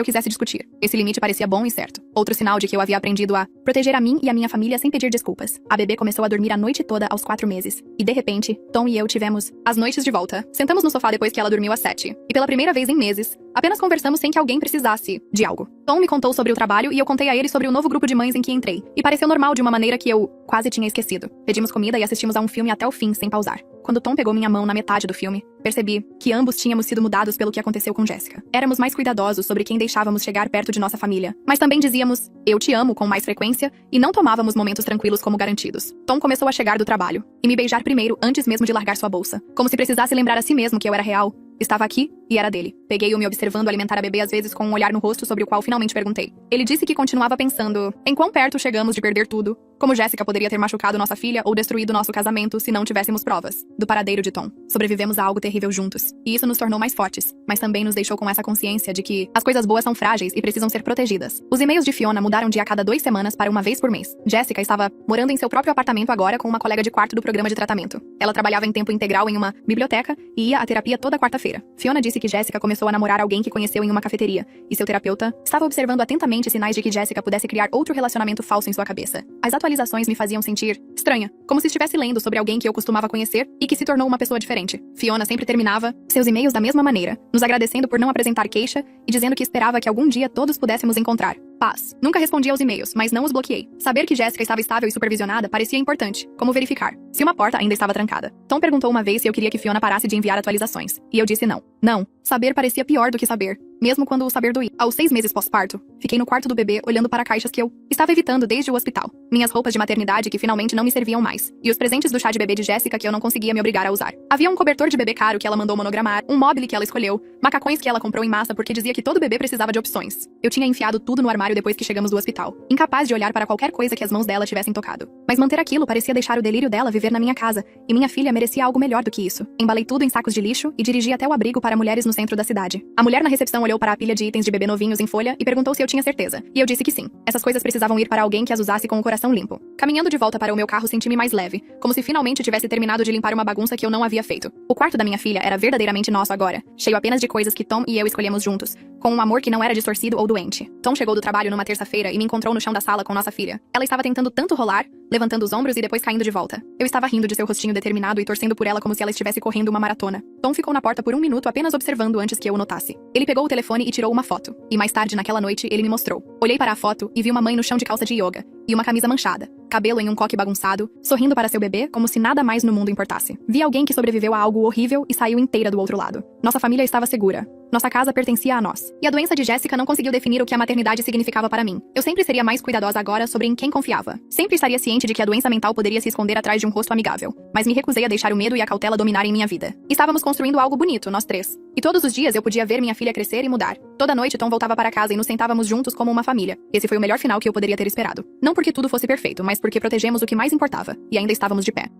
eu quisesse discutir. Esse limite parecia bom e certo. Outro sinal de que eu havia aprendido a proteger a mim e a minha família sem pedir desculpas. A bebê começou a dormir a noite toda aos 4 meses. E de repente, Tom e eu tivemos as noites de volta. Sentamos no sofá depois que ela dormiu às 7. E pela primeira vez em meses, apenas conversamos sem que alguém precisasse de algo. Tom me contou sobre o trabalho e eu contei a ele sobre o novo grupo de mães em que entrei. E pareceu normal de uma maneira que eu quase tinha esquecido. Pedimos comida e assistimos a um filme até o fim, sem pausar. Quando Tom pegou minha mão na metade do filme, percebi que ambos tínhamos sido mudados pelo que aconteceu com Jessica. Éramos mais cuidadosos sobre quem deixávamos chegar perto de nossa família, mas também dizíamos, eu te amo com mais frequência, e não tomávamos momentos tranquilos como garantidos. Tom começou a chegar do trabalho, e me beijar primeiro antes mesmo de largar sua bolsa. Como se precisasse lembrar a si mesmo que eu era real. Estava aqui e era dele. Peguei-o me observando alimentar a bebê às vezes com um olhar no rosto sobre o qual finalmente perguntei. Ele disse que continuava pensando em quão perto chegamos de perder tudo, como Jessica poderia ter machucado nossa filha ou destruído nosso casamento se não tivéssemos provas. Do paradeiro de Tom. Sobrevivemos a algo terrível juntos, e isso nos tornou mais fortes, mas também nos deixou com essa consciência de que as coisas boas são frágeis e precisam ser protegidas. Os e-mails de Fiona mudaram de a cada 2 semanas para uma vez por mês. Jessica estava morando em seu próprio apartamento agora com uma colega de quarto do programa de tratamento. Ela trabalhava em tempo integral em uma biblioteca e ia à terapia toda quarta-feira. Fiona disse que Jessica começou a namorar alguém que conheceu em uma cafeteria, e seu terapeuta estava observando atentamente sinais de que Jessica pudesse criar outro relacionamento falso em sua cabeça. As atualizações me faziam sentir estranha, como se estivesse lendo sobre alguém que eu costumava conhecer e que se tornou uma pessoa diferente. Fiona sempre terminava seus e-mails da mesma maneira, nos agradecendo por não apresentar queixa e dizendo que esperava que algum dia todos pudéssemos encontrar paz. Nunca respondi aos e-mails, mas não os bloqueei. Saber que Jessica estava estável e supervisionada parecia importante, como verificar se uma porta ainda estava trancada. Tom perguntou uma vez se eu queria que Fiona parasse de enviar atualizações, e eu disse não. Não. Saber parecia pior do que saber, mesmo quando o saber doía. Aos 6 meses pós-parto, fiquei no quarto do bebê olhando para caixas que eu estava evitando desde o hospital. Minhas roupas de maternidade que finalmente não me serviam mais, e os presentes do chá de bebê de Jessica que eu não conseguia me obrigar a usar. Havia um cobertor de bebê caro que ela mandou monogramar, um mobile que ela escolheu, macacões que ela comprou em massa porque dizia que todo bebê precisava de opções. Eu tinha enfiado tudo no armário depois que chegamos do hospital, incapaz de olhar para qualquer coisa que as mãos dela tivessem tocado. Mas manter aquilo parecia deixar o delírio dela viver na minha casa, e minha filha merecia algo melhor do que isso. Embalei tudo em sacos de lixo e dirigi até o abrigo para mulheres no centro da cidade. A mulher na recepção olhou olhou para a pilha de itens de bebê novinhos em folha e perguntou se eu tinha certeza. E eu disse que sim. Essas coisas precisavam ir para alguém que as usasse com o coração limpo. Caminhando de volta para o meu carro, senti-me mais leve, como se finalmente tivesse terminado de limpar uma bagunça que eu não havia feito. O quarto da minha filha era verdadeiramente nosso agora, cheio apenas de coisas que Tom e eu escolhemos juntos, com um amor que não era distorcido ou doente. Tom chegou do trabalho numa terça-feira e me encontrou no chão da sala com nossa filha. Ela estava tentando tanto rolar, levantando os ombros e depois caindo de volta. Eu estava rindo de seu rostinho determinado e torcendo por ela como se ela estivesse correndo uma maratona. Tom ficou na porta por um minuto apenas observando antes que eu o notasse. Ele pegou o telefone e tirou uma foto. E mais tarde naquela noite ele me mostrou. Olhei para a foto e vi uma mãe no chão de calça de yoga e uma camisa manchada, cabelo em um coque bagunçado, sorrindo para seu bebê como se nada mais no mundo importasse. Vi alguém que sobreviveu a algo horrível e saiu inteira do outro lado. Nossa família estava segura. Nossa casa pertencia a nós. E a doença de Jessica não conseguiu definir o que a maternidade significava para mim. Eu sempre seria mais cuidadosa agora sobre em quem confiava. Sempre estaria ciente de que a doença mental poderia se esconder atrás de um rosto amigável. Mas me recusei a deixar o medo e a cautela dominarem minha vida. Estávamos construindo algo bonito, nós três. E todos os dias eu podia ver minha filha crescer e mudar. Toda noite Tom voltava para casa e nos sentávamos juntos como uma família. Esse foi o melhor final que eu poderia ter esperado. Não porque tudo fosse perfeito, mas porque protegemos o que mais importava. E ainda estávamos de pé.